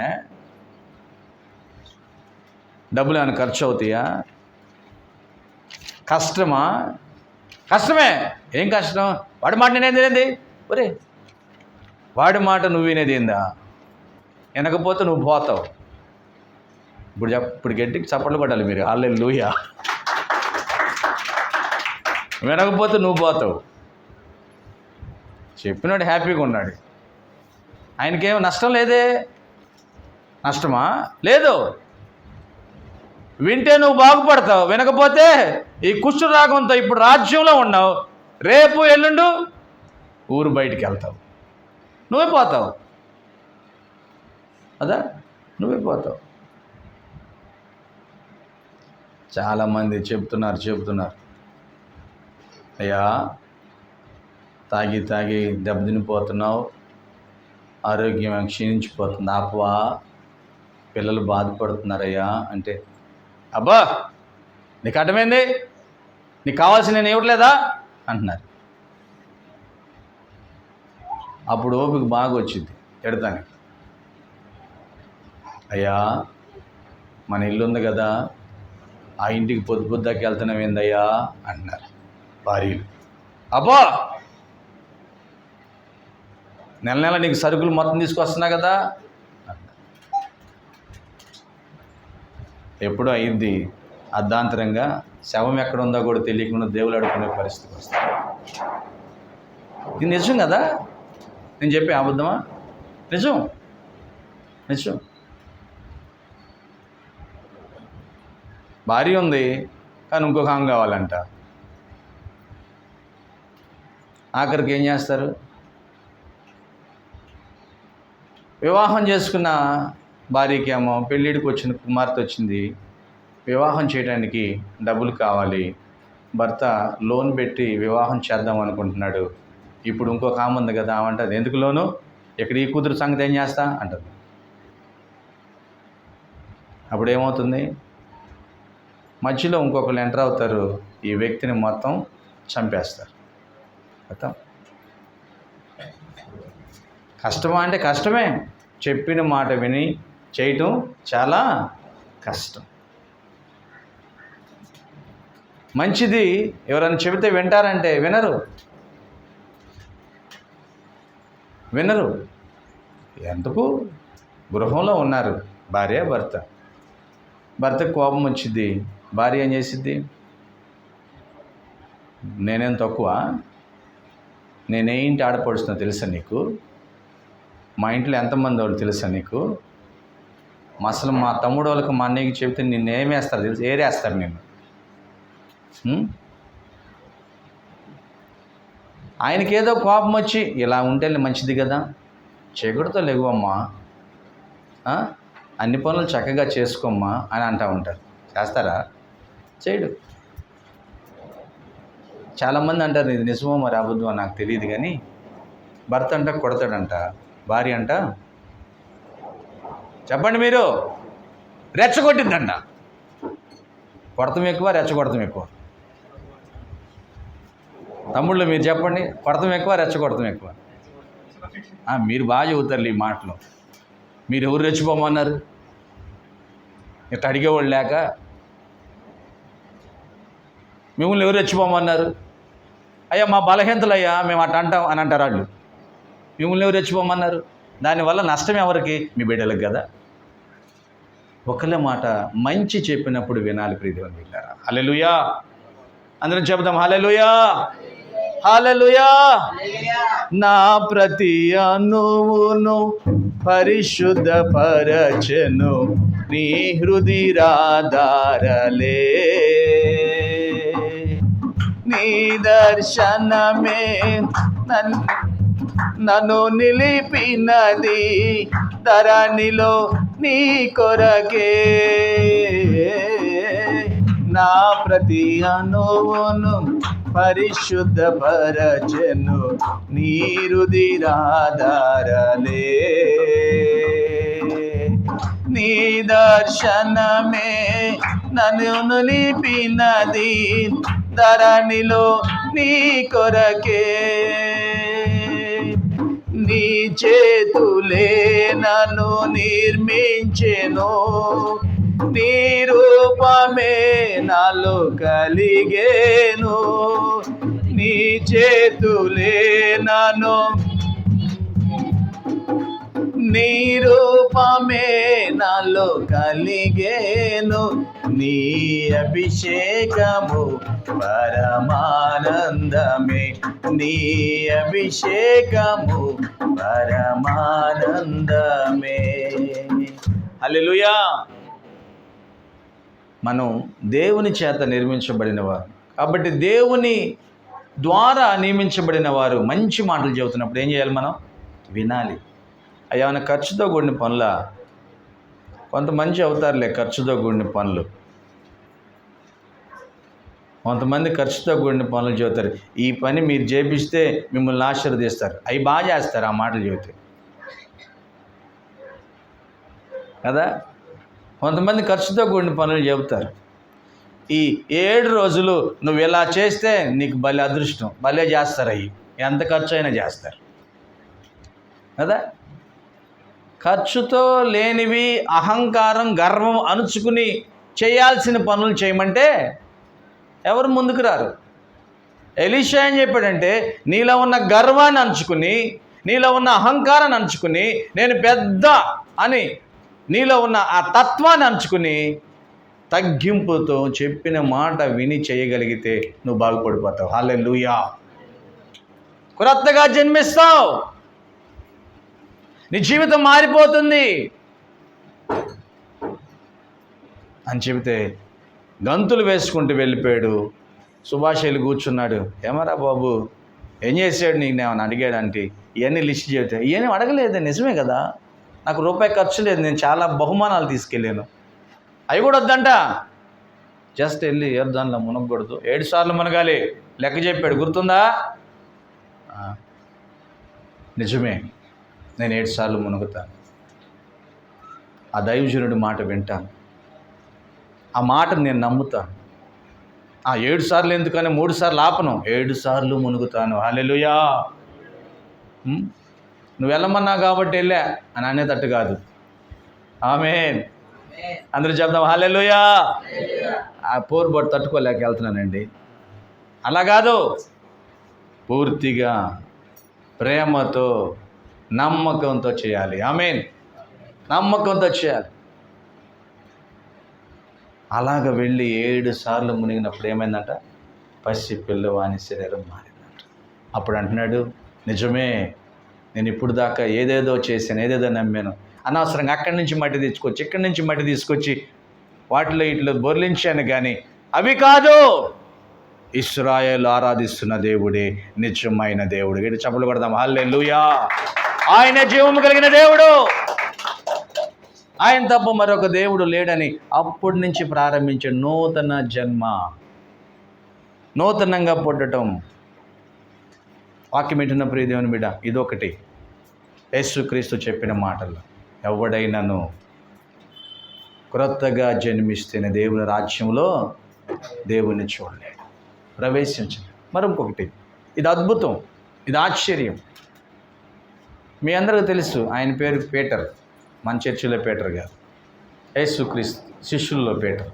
[SPEAKER 1] డబ్బులు ఏమైనా ఖర్చు అవుతాయా? కష్టమా? కష్టమే. ఏం కష్టం? వాడి మాట నేను వినేది ఒరే, వాడి మాట నువ్వు వినేది ఏందా? వినకపోతే నువ్వు పోతావు. ఇప్పుడు గట్టికి చప్పట్లు కొట్టాలి మీరు. హల్లెలూయా. వినకపోతే నువ్వు పోతావు. చెప్పినాడు హ్యాపీగా ఉన్నాడు. ఆయనకేం నష్టం లేదే. నష్టమా? లేదు. వింటే నువ్వు బాగుపడతావు, వినకపోతే ఈ కుష్టు రాగంతో ఇప్పుడు రాజ్యంలో ఉన్నావు, రేపు ఎల్లుండు ఊరు బయటికి వెళ్తావు, నువ్వే పోతావు. అదా, నువ్వే పోతావు. చాలామంది చెప్తున్నారు, అయ్యా తాగి దెబ్బతినిపోతున్నావు, ఆరోగ్యం క్షీణించిపోతుంది, ఆపవా, పిల్లలు బాధపడుతున్నారయ్యా అంటే, అబ్బా నీకు అర్థమైంది, నీకు కావాల్సిన నేను ఇవ్వట్లేదా అంటున్నారు. అప్పుడు ఓపిక బాగా వచ్చింది ఎడతానికి. అయ్యా మన ఇల్లు ఉంది కదా, ఆ ఇంటికి పొద్దుదాకా వెళ్తున్నాం ఏందయ్యా అంటున్నారు భార్యలు. అబ్బా నెల నీకు సరుకులు మొత్తం తీసుకొస్తున్నా కదా. ఎప్పుడూ అయింది అర్ధాంతరంగా శవం ఎక్కడ ఉందో కూడా తెలియకుండా దేవుడు అడుగుకునే పరిస్థితికి వస్తుంది. ఇది నిజం కదా, నేను చెప్పే అబద్ధమా? నిజం. భార్య ఉంది కానీ ఇంకొక ఆమె కావాలంట. ఆఖరికి ఏం చేస్తారు? వివాహం చేసుకున్న భార్యకి ఏమో పెళ్ళిడికి వచ్చిన కుమార్తె వచ్చింది, వివాహం చేయడానికి డబ్బులు కావాలి, భర్త లోన్ పెట్టి వివాహం చేద్దాం అనుకుంటున్నాడు. ఇప్పుడు ఇంకొక ఆమె ఉంది కదా, ఆమె అంటది ఎందుకు లోను, ఇక్కడ ఈ కూతురు సంగతి ఏం చేస్తా అంటది. అప్పుడు ఏమవుతుంది? మధ్యలో ఇంకొకరు ఎంటర్ అవుతారు, ఈ వ్యక్తిని మొత్తం చంపేస్తారు. మొత్తం కష్టమా అంటే కష్టమే. చెప్పిన మాట విని చేయటం చాలా కష్టం. మంచిది ఎవరైనా చెబితే వింటారంటే వినరు. ఎందుకు? గృహంలో ఉన్నారు భార్య భర్తకు కోపం వచ్చింది, భార్య ఏం చేసిద్ది? నేనేం తక్కువ, నేనే ఇంటి ఆడపడుస్తున్నా తెలుసా నీకు? మా ఇంట్లో ఎంతమంది వాళ్ళు తెలుసా నీకు? అసలు మా తమ్ముడు వాళ్ళకి మా అన్నయ్యకి చెబితే నిన్నేమేస్తారు తెలుసు? ఏరేస్తారు నిన్ను. ఆయనకేదో కోపం వచ్చి ఇలా ఉంటే మంచిది కదా, చెగుడుతో లేవమ్మా, అన్ని పనులు చక్కగా చేసుకోమ్మా అని అంటూ ఉంటారు. చేస్తారా? చేయడు. చాలామంది అంటారు ఇది నిజమో మరి అబద్ధమో నాకు తెలియదు కానీ భర్త అంట కొడతాడంట, భార్య అంట చెప్పండి మీరు రెచ్చగొట్టిందంట. కొడతాం ఎక్కువ, రెచ్చగొడతాం ఎక్కువ? తమ్ముళ్ళు మీరు చెప్పండి, కొడతాం ఎక్కువ, రెచ్చగొడతాం ఎక్కువ? మీరు బాగా చెబుతారు ఈ మాటలు. మీరు ఎవరు రెచ్చిపోమన్నారు? ఇట్లా అడిగేవాళ్ళు లేక మిమ్మల్ని ఎవరు రెచ్చిపోమన్నారు? అయ్యా మా బలహీనతలు అయ్యా మేము అట్లా అంటాం అని అంటారు వాళ్ళు. మిమ్మల్ని ఎవరు రెచ్చిపోమన్నారు? దానివల్ల నష్టం ఎవరికి? మీ బిడ్డలకు కదా. ఒకళ్ళ మాట మంచి చెప్పినప్పుడు వినాలి ప్రియదేవుని బిడ్డలారా. హల్లెలూయా. అందరం చెబుదాం హల్లెలూయా, హల్లెలూయా. నా ప్రతి అణువును పరిశుద్ధపరచెను నీ హృదయాధారలే, నీ దర్శనమే నన్ను నిలిపినది ధరణిలో నీ కొరకే. నా ప్రతి అణువును పరిశుద్ధపరచెను నీ హృదయాధారలే. నీ దర్శనమే నన్ను నిలిపినది ధరణిలో నీ కొరకే. నీ చేతులే నన్ను నిర్మించెను, నీ రూపమే నాలో కలిగేను. నీ చేతులే నన్ను, నీ రూపమే నాలో కలిగేను. నీ అభిషేకము పరమానందమే, నీ అభిషేకము పరమానందమే. హల్లెలూయా. మనం దేవుని చేత నిర్మించబడిన వారు కాబట్టి దేవుని ద్వారా నియమించబడిన వారు మంచి మాటలు చెబుతున్నప్పుడు ఏం చేయాలి? మనం వినాలి. అయ్యా మన ఖర్చుతో కూడిన పనుల, కొంతమంది అవుతారులే ఖర్చుతో కూడిన పనులు, కొంతమంది ఖర్చుతో కూడిన పనులు చెబుతారు. ఈ పని మీరు చేపిస్తే మిమ్మల్ని ఆశీర్వదిస్తారు. అవి బాగా చేస్తారు ఆ మాటలు చెబితే కదా. కొంతమంది ఖర్చుతో కూడిన పనులు చెబుతారు. ఈ 7 రోజులు నువ్వు ఇలా చేస్తే నీకు భలే అదృష్టం, భలే చేస్తారు. అవి ఎంత ఖర్చు అయినా చేస్తారు కదా. ఖర్చుతో లేనివి అహంకారం, గర్వం అణుచుకుని చేయాల్సిన పనులు చేయమంటే ఎవరు ముందుకు రారు. ఎలీషా ఏం చెప్పాడంటే, నీలో ఉన్న గర్వాన్ని అంచుకుని, నీలో ఉన్న అహంకారాన్ని అంచుకుని, నేను పెద్ద అని నీలో ఉన్న ఆ తత్వాన్ని అంచుకుని తగ్గింపుతో చెప్పిన మాట విని చేయగలిగితే నువ్వు బాగుపడిపోతావు. హల్లెలూయా. కొత్తగా జన్మిస్తావు, నీ జీవితం మారిపోతుంది అని చెబితే గంతులు వేసుకుంటూ వెళ్ళిపోయాడు. సుభాష్ వెళ్ళి కూర్చున్నాడు. ఏమరా బాబు ఏం చేసాడు నీకు ఏమన్నా అడిగాడంటే ఇవన్నీ లిస్ట్ చెబితే ఇవన్నీ అడగలేదు, నిజమే కదా, నాకు రూపాయి ఖర్చు లేదు, నేను చాలా బహుమానాలు తీసుకెళ్ళాను, అవి కూడా వద్దంట. జస్ట్ వెళ్ళి దానిలో మునగకూడదు, 7 సార్లు మునగాలి లెక్క చెప్పాడు, గుర్తుందా? నిజమే, నేను 7 సార్లు మునుగుతాను. ఆ దైవజనుడి మాట వింటాను, ఆ మాటను నేను నమ్ముతాను. 7 సార్లు ఎందుకని 3 సార్లు ఆపను, 7 సార్లు మునుగుతాను. హల్లెలూయా. నువ్వు వెళ్ళమన్నా కాబట్టి వెళ్ళా అని అనేటట్టు కాదు. ఆమేన్. అందరూ చెప్దాం హల్లెలూయా. ఆ పోరు బొట్టు తట్టుకోలేక వెళ్తున్నానండి, అలా కాదు. పూర్తిగా ప్రేమతో నమ్మకంతో చేయాలి. ఆమేన్. నమ్మకంతో చేయాలి. అలాగ వెళ్ళి 7 సార్లు మునిగినప్పుడు ఏమైందంట? పసి పిల్లవాని శరీరం మారిందంట. అప్పుడు అంటున్నాడు, నిజమే, నేను ఇప్పుడు దాకా ఏదేదో చేశాను, ఏదేదో నమ్మాను, అనవసరంగా అక్కడి నుంచి మట్టి తీసుకొచ్చి ఇక్కడి నుంచి మట్టి తీసుకొచ్చి వాటిలో ఇట్లో బొర్లించాను, కానీ అవి కాదు, ఇశ్రాయేలు ఆరాధిస్తున్న దేవుడే నిజమైన దేవుడు. వీటి చప్పట్లు కొడదాం హల్లెలూయా. ఆయన జీవము కలిగిన దేవుడు, ఆయన తప్ప మరొక దేవుడు లేడని అప్పటి నుంచి ప్రారంభించే నూతన జన్మ, నూతనంగా పుట్టడం. వాక్యం వింటున్న ప్రియ దేవుని బిడ్డ, ఇదొకటి యేసుక్రీస్తు చెప్పిన మాటలు. ఎవడైనాను క్రొత్తగా జన్మిస్తేనే దేవుని రాజ్యంలో దేవుని చూడలేడు, ప్రవేశించలేడు. మరొకటి, ఇది అద్భుతం, ఇది ఆశ్చర్యం. మీ అందరికీ తెలుసు ఆయన పేరు పీటర్. మన చర్చిలో పీటర్ గారు, యేసుక్రీస్తు శిష్యుల్లో పీటర్.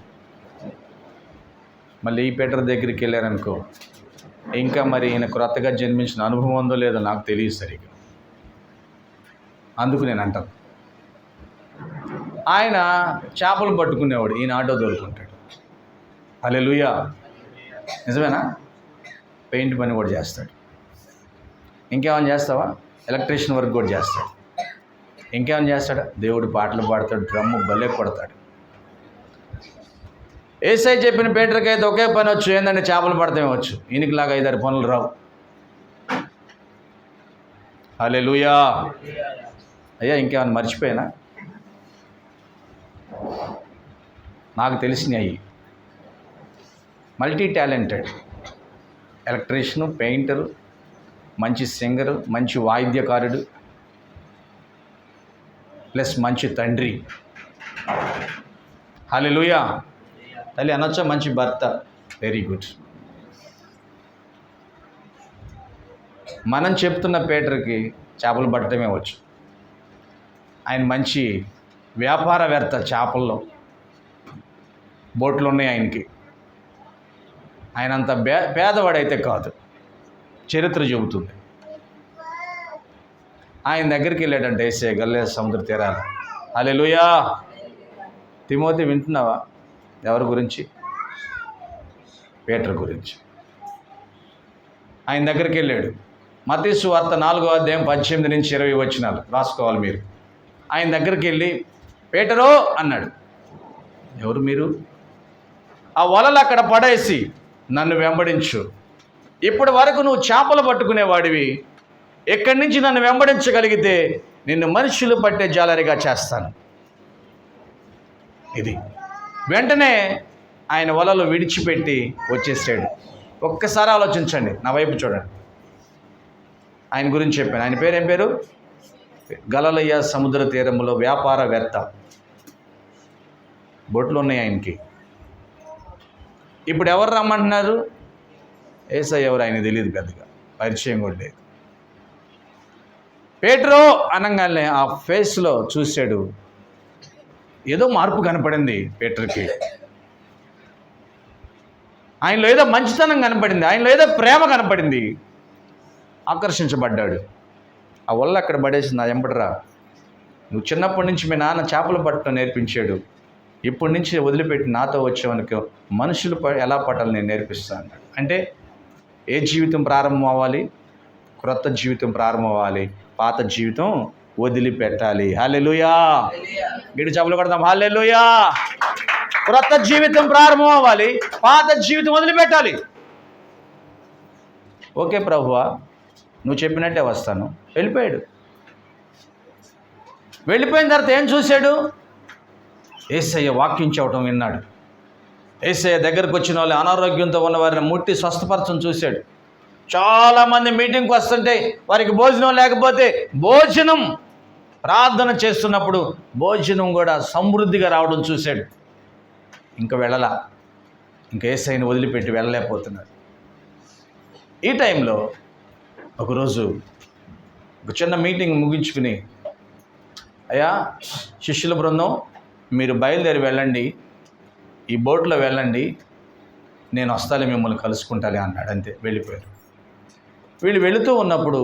[SPEAKER 1] మళ్ళీ ఈ పీటర్ దగ్గరికి వెళ్ళారనుకో, ఇంకా మరి ఈయన క్రొత్తగా జన్మించిన అనుభవం ఉందో లేదో నాకు తెలియదు సరిగ్గా, అందుకు నేను అంటాను. ఆయన చేపలు పట్టుకునేవాడు, ఈయన ఆటో దొరుకుంటాడు. హల్లెలూయా. నిజమేనా? పెయింట్ పని కూడా చేస్తాడు. ఇంకేమైనా చేస్తావా? ఎలక్ట్రీషియన్ వర్క్ కూడా చేస్తాడు. ఇంకేమైనా చేస్తాడా? దేవుడు పాటలు పాడతాడు, డ్రమ్ము భలే కొడతాడు. ఏసై చెప్పిన పీటర్కి అయితే ఒకే పని వచ్చు, ఏంటంటే చేపలు పడతామే వచ్చు. ఈయనకిలాగా 5-6 పనులు రావు. హల్లెలూయా. అయ్యా ఇంకేమైనా మర్చిపోయినా? నాకు తెలిసినవి మల్టీ టాలెంటెడ్, ఎలక్ట్రీషియను, పెయింటరు, మంచి సింగరు, మంచి వాయిద్యకారుడు, ప్లస్ మంచి తండ్రి. హల్లెలూయా. తల్లి అనొచ్చా మంచి భర్త, వెరీ గుడ్. మనం చెప్తున్న పేటర్కి చేపలు పట్టడమే వచ్చు. ఆయన మంచి వ్యాపారవేత్త, చేపల్లో బోట్లు ఉన్నాయి ఆయనకి. ఆయన అంత పేదవాడైతే కాదు, చరిత్ర చెబుతుంది. ఆయన దగ్గరికి వెళ్ళాడంటే యేసయ్య గలిలయ సముద్ర తీరాల. హల్లెలూయా. తిమోతి వింటున్నావా? ఎవరి గురించి? పేటర్ గురించి. ఆయన దగ్గరికి వెళ్ళాడు. మత్తయి సువార్త 4వ అధ్యాయం 18 నుంచి 20 వచనాలు రాసుకోవాలి మీరు. ఆయన దగ్గరికి వెళ్ళి పేటరో అన్నాడు. ఎవరు మీరు? ఆ వలలు అక్కడ పడేసి నన్ను వెంబడించు. ఇప్పటి వరకు నువ్వు చేపలు పట్టుకునేవాడివి, ఎక్కడి నుంచి నన్ను వెంబడించగలిగితే నిన్ను మనుషులు పట్టే జాలరిగా చేస్తాను. ఇది వెంటనే ఆయన వలలు విడిచిపెట్టి వచ్చేసాడు. ఒక్కసారి ఆలోచించండి, నా వైపు చూడండి. ఆయన గురించి చెప్పాను. ఆయన పేరు ఏం పేరు? గలిలయ సముద్ర తీరంలో వ్యాపారవేత్త. బోట్లు ఉన్నాయి ఆయనకి. ఇప్పుడు ఎవరు రమ్మంటున్నారు? యేసయ్య ఎవరు ఆయన తెలియదు, పెద్దగా పరిచయం కూడా లేదు. పేటరో అనగానే ఆ ఫేస్లో చూశాడు, ఏదో మార్పు కనపడింది పేటర్కి. ఆయనలో ఏదో మంచితనం కనపడింది, ఆయనలో ఏదో ప్రేమ కనపడింది. ఆకర్షించబడ్డాడు. ఆ వల్ల అక్కడ పడేసి నా ఎంబడరా, నువ్వు చిన్నప్పటి నుంచి మీ నాన్న చేపలు పట్టడం నేర్పించాడు, ఇప్పటి నుంచి వదిలిపెట్టి నాతో వచ్చేవనుకో మనుషులు ఎలా పట్టాలి నేను నేర్పిస్తాను అన్నాడు. అంటే ఏ జీవితం ప్రారంభం అవ్వాలి? క్రొత్త జీవితం ప్రారంభం అవ్వాలి. పాత జీవితం వదిలిపెట్టాలి. హల్లెలూయా. గిడి చేపలు కొడదాం. హల్లెలూయా. క్రొత్త జీవితం ప్రారంభం అవ్వాలి, పాత జీవితం వదిలిపెట్టాలి. ఓకే ప్రభువా, నువ్వు చెప్పినట్టే వస్తాను. వెళ్ళిపోయాడు. వెళ్ళిపోయిన తర్వాత ఏం చూశాడు? యేసయ్య వాక్యం చెప్పడం విన్నాడు. యేసయ్య దగ్గరకు వచ్చిన వాళ్ళు, అనారోగ్యంతో ఉన్న వారిని ముట్టి స్వస్థపరచడం చూశాడు. చాలామంది మీటింగ్కి వస్తుంటే వారికి భోజనం లేకపోతే భోజనం, ప్రార్థన చేస్తున్నప్పుడు భోజనం కూడా సమృద్ధిగా రావడం చూశాడు. ఇంకా వెళ్ళలా, ఇంకా యేసయ్యని వదిలిపెట్టి వెళ్ళలేకపోతున్నాడు. ఈ టైంలో ఒకరోజు ఒక చిన్న మీటింగ్ ముగించుకుని, అయ్యా శిష్యుల బృందం మీరు బయలుదేరి వెళ్ళండి, ఈ బోట్లో వెళ్ళండి, నేను వస్తాలే మిమ్మల్ని కలుసుకుంటాలే అన్నాడు. అంతే, వెళ్ళిపోయారు. వీళ్ళు వెళుతూ ఉన్నప్పుడు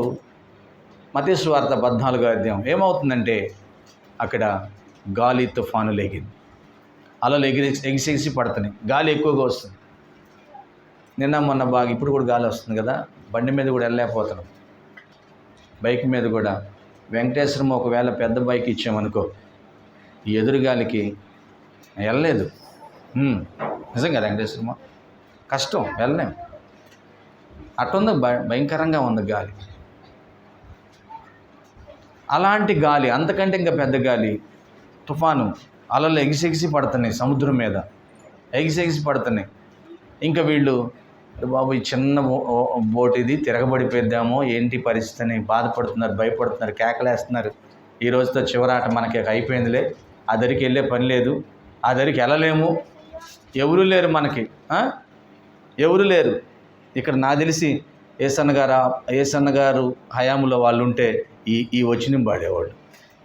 [SPEAKER 1] మత్తయి సువార్త 14వ అధ్యాయం ఏమవుతుందంటే అక్కడ గాలి తుఫాను లేగింది. అలలు ఎగిసి పడుతున్నాయి, గాలి ఎక్కువగా వస్తుంది. నిన్న మొన్న బాగా, ఇప్పుడు కూడా గాలి వస్తుంది కదా, బండి మీద కూడా వెళ్ళలేకపోతున్నాం. బైక్ మీద కూడా వెంకటేశ్వరం ఒకవేళ పెద్ద బైక్ ఇచ్చామనుకో, ఈ ఎదురుగాలికి వెళ్ళలేదు. నిజంగా వెంకటేశ్వరమ్మ కష్టం, వెళ్ళలేం. అట్టుంది, భయంకరంగా ఉంది గాలి. అలాంటి గాలి, అంతకంటే ఇంకా పెద్ద గాలి, తుఫాను, అలలు ఎగిసి పడుతున్నాయి, సముద్రం మీద ఎగిసి పడుతున్నాయి. ఇంకా వీళ్ళు, బాబు ఈ చిన్న బోట్ ఇది తిరగబడిపోద్దామో ఏంటి పరిస్థితి అని బాధపడుతున్నారు, భయపడుతున్నారు, కేకలేస్తున్నారు. ఈ రోజుతో చివరాట మనకి అయిపోయిందిలే, ఆ దరికి వెళ్ళే పని లేదు, ఆ దరికి వెళ్ళలేము, ఎవరు లేరు మనకి, ఎవరు లేరు. ఇక్కడ నాకు తెలిసి ఏసన్న గారు హయాములో వాళ్ళు ఉంటే ఈ వచనం పాడేవాళ్ళు.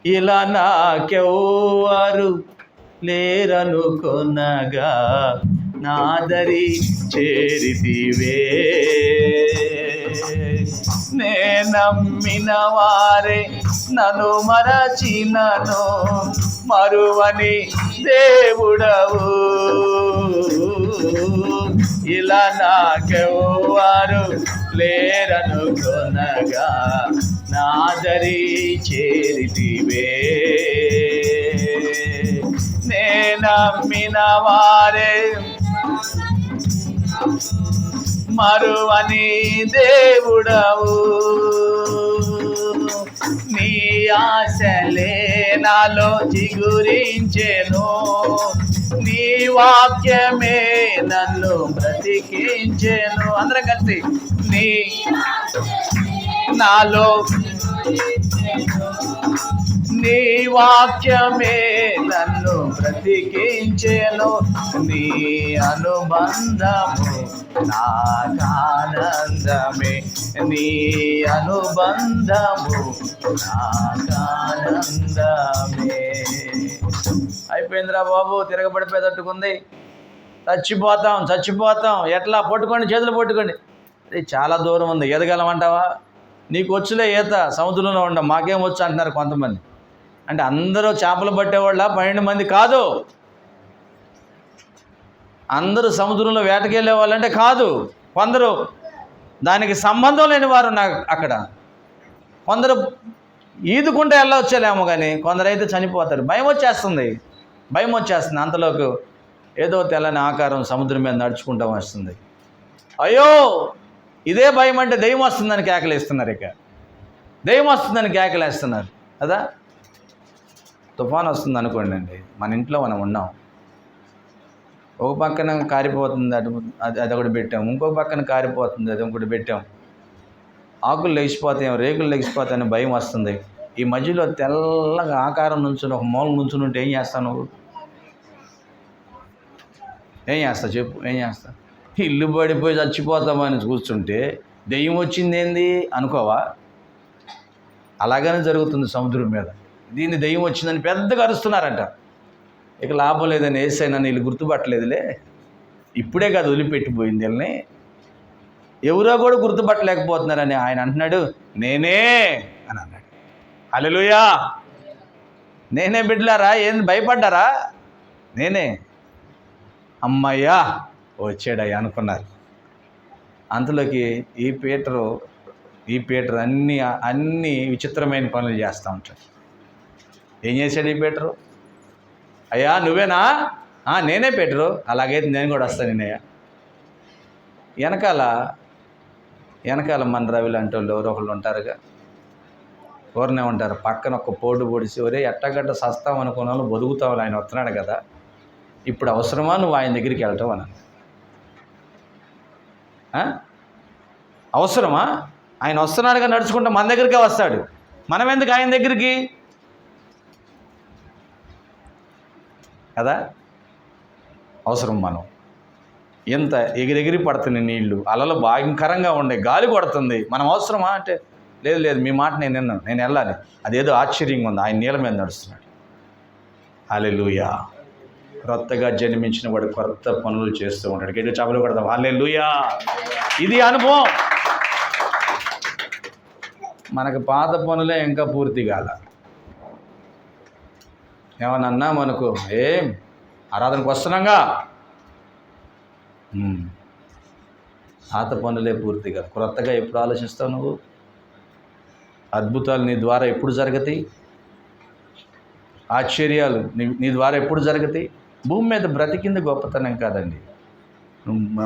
[SPEAKER 1] ఇలా నాకెవ్వరు లేరనుకొనగా నాదరి చేరితివే, నే నమ్మిన వారే నన్ను మరచినను మరువని దేవుడవు. ఇలా నాకెవ్వరు లేరనుకొనగా నాదరి చేరితివే, నే నమ్మిన వారే మరువని దేవుడవు. నీ ఆశలే నాలో చిగురించెను, నీ వాక్యమే నన్ను బ్రతికించెను. అందరం కలిసి, నీ వాక్యమే నన్ను బ్రతికించెను, నీ అనుబంధము నాకానందమే, నీ అనుబంధము నాకానందమే. అయిపోయిందిరా బాబు, తిరగబడిపోయేటట్టుకుంది, చచ్చిపోతాం. ఎట్లా? పట్టుకోండి, చేతులు పట్టుకోండి. అది చాలా దూరం ఉంది, ఎదగలమంటావా? నీకు వచ్చులే ఈత, సముద్రంలో ఉండ, మాకేం వచ్చు అంటున్నారు కొంతమంది. అంటే అందరూ చేపలు పట్టేవాళ్ళ? 12 మంది కాదు. అందరూ సముద్రంలో వేటకెళ్ళే వాళ్ళంటే కాదు. కొందరు దానికి సంబంధం లేని వారు నాకు అక్కడ, కొందరు ఈదుకుంటే వెళ్ళవచ్చేలేమో, కానీ కొందరైతే చనిపోతారు. భయం వచ్చేస్తుంది. అంతలోకి ఏదో తెల్లని ఆకారం సముద్రం మీద నడుచుకుంటూ వస్తుంది. అయ్యో, ఇదే భయం అంటే దెయ్యం వస్తుందని కేకలేస్తున్నారు. దెయ్యం వస్తుందని కేకలేస్తున్నారు కదా. తుఫాన్ వస్తుంది అనుకోండి అండి, మన ఇంట్లో మనం ఉన్నాం, ఒక పక్కన కారిపోతుంది, అది ఒకటి పెట్టాం, ఇంకో పక్కన కారిపోతుంది, అది ఒకటి పెట్టాం, ఆకులు లెగిసిపోతాయి, రేకులు లెగిసిపోతాయని భయం వస్తుంది. ఈ మధ్యలో తెల్లగా ఆకారం నుంచుని ఒక మూల నుంచుని ఉంటే ఏం చేస్తావు నువ్వు? ఏం చేస్తావు చెప్పు? ఏం చేస్తావు? ఇల్లు పడిపోయి చచ్చిపోతామని కూర్చుంటే దెయ్యం వచ్చింది ఏంది అనుకోవా? అలాగనే జరుగుతుంది సముద్రం మీద. దీన్ని దెయ్యం వచ్చిందని పెద్దగా అరుస్తున్నారంట. ఇక లాభం లేదని ఏసైనా వీళ్ళు గుర్తుపట్టలేదులే, ఇప్పుడే కాదు వదిలిపెట్టిపోయింది వీళ్ళని, ఎవరో కూడా గుర్తుపట్టలేకపోతున్నారని ఆయన అంటున్నాడు, నేనే అని అన్నాడు. హల్లెలూయా. నేనే బిడ్డలారా, ఏంది భయపడ్డారా? నేనే. అమ్మయ్యా వచ్చాడయ్యా అనుకున్నారు. అంతలోకి ఈ పీటరు అన్ని విచిత్రమైన పనులు చేస్తూ ఉంటాడు. ఏం చేశాడు ఈ పీటరు? అయ్యా నువ్వేనా? నేనే పీటరు. అలాగైతే నేను కూడా వస్తాను నేనయ్యా. వెనకాల మన రవి లాంటి వాళ్ళు ఎవరో ఒకళ్ళు ఉంటారుగా, ఎవరినే ఉంటారు, పక్కన ఒక పోటు పొడిసి, ఒరే ఎట్టగడ్డ సస్తాం అనుకున్న వాళ్ళు బతుకుతావు, ఆయన వస్తున్నాడు కదా, ఇప్పుడు అవసరమా నువ్వు ఆయన దగ్గరికి వెళ్ళటం అని. అవసరమా? ఆయన వస్తున్నాడుగా నడుచుకుంటూ మన దగ్గరికే వస్తాడు, మనం ఎందుకు ఆయన దగ్గరికి కదా? అవసరం. మనం ఎంత ఎగిరెగిరి పడుతుంది నీళ్లు, అలలు భయంకరంగా ఉండే, గాలి కొడుతుంది, మనం అవసరమా అంటే లేదు మీ మాట నేను వెళ్ళాలి. అదేదో ఆశ్చర్యంగా ఉంది, ఆయన నీళ్ళ మీద నడుస్తున్నాడు. హల్లెలూయా. క్రొత్తగా జన్మించిన వాడు కొత్త పనులు చేస్తూ ఉంటాడు. గట్టి చేపలు కొడతాం. హల్లెలూయా. ఇది అనుభవం. మనకు పాత పనులే ఇంకా పూర్తి కాల. ఏమన్నా మనకు ఏం ఆరాధనకు వస్తున్నాగా, పాత పనులే పూర్తి కాదు. క్రొత్తగా ఎప్పుడు ఆలోచిస్తావు నువ్వు? అద్భుతాలు నీ ద్వారా ఎప్పుడు జరుగుతాయి? ఆశ్చర్యాలు నీ ద్వారా ఎప్పుడు జరుగుతాయి? భూమి మీద బ్రతికింది గొప్పతనం కాదండి.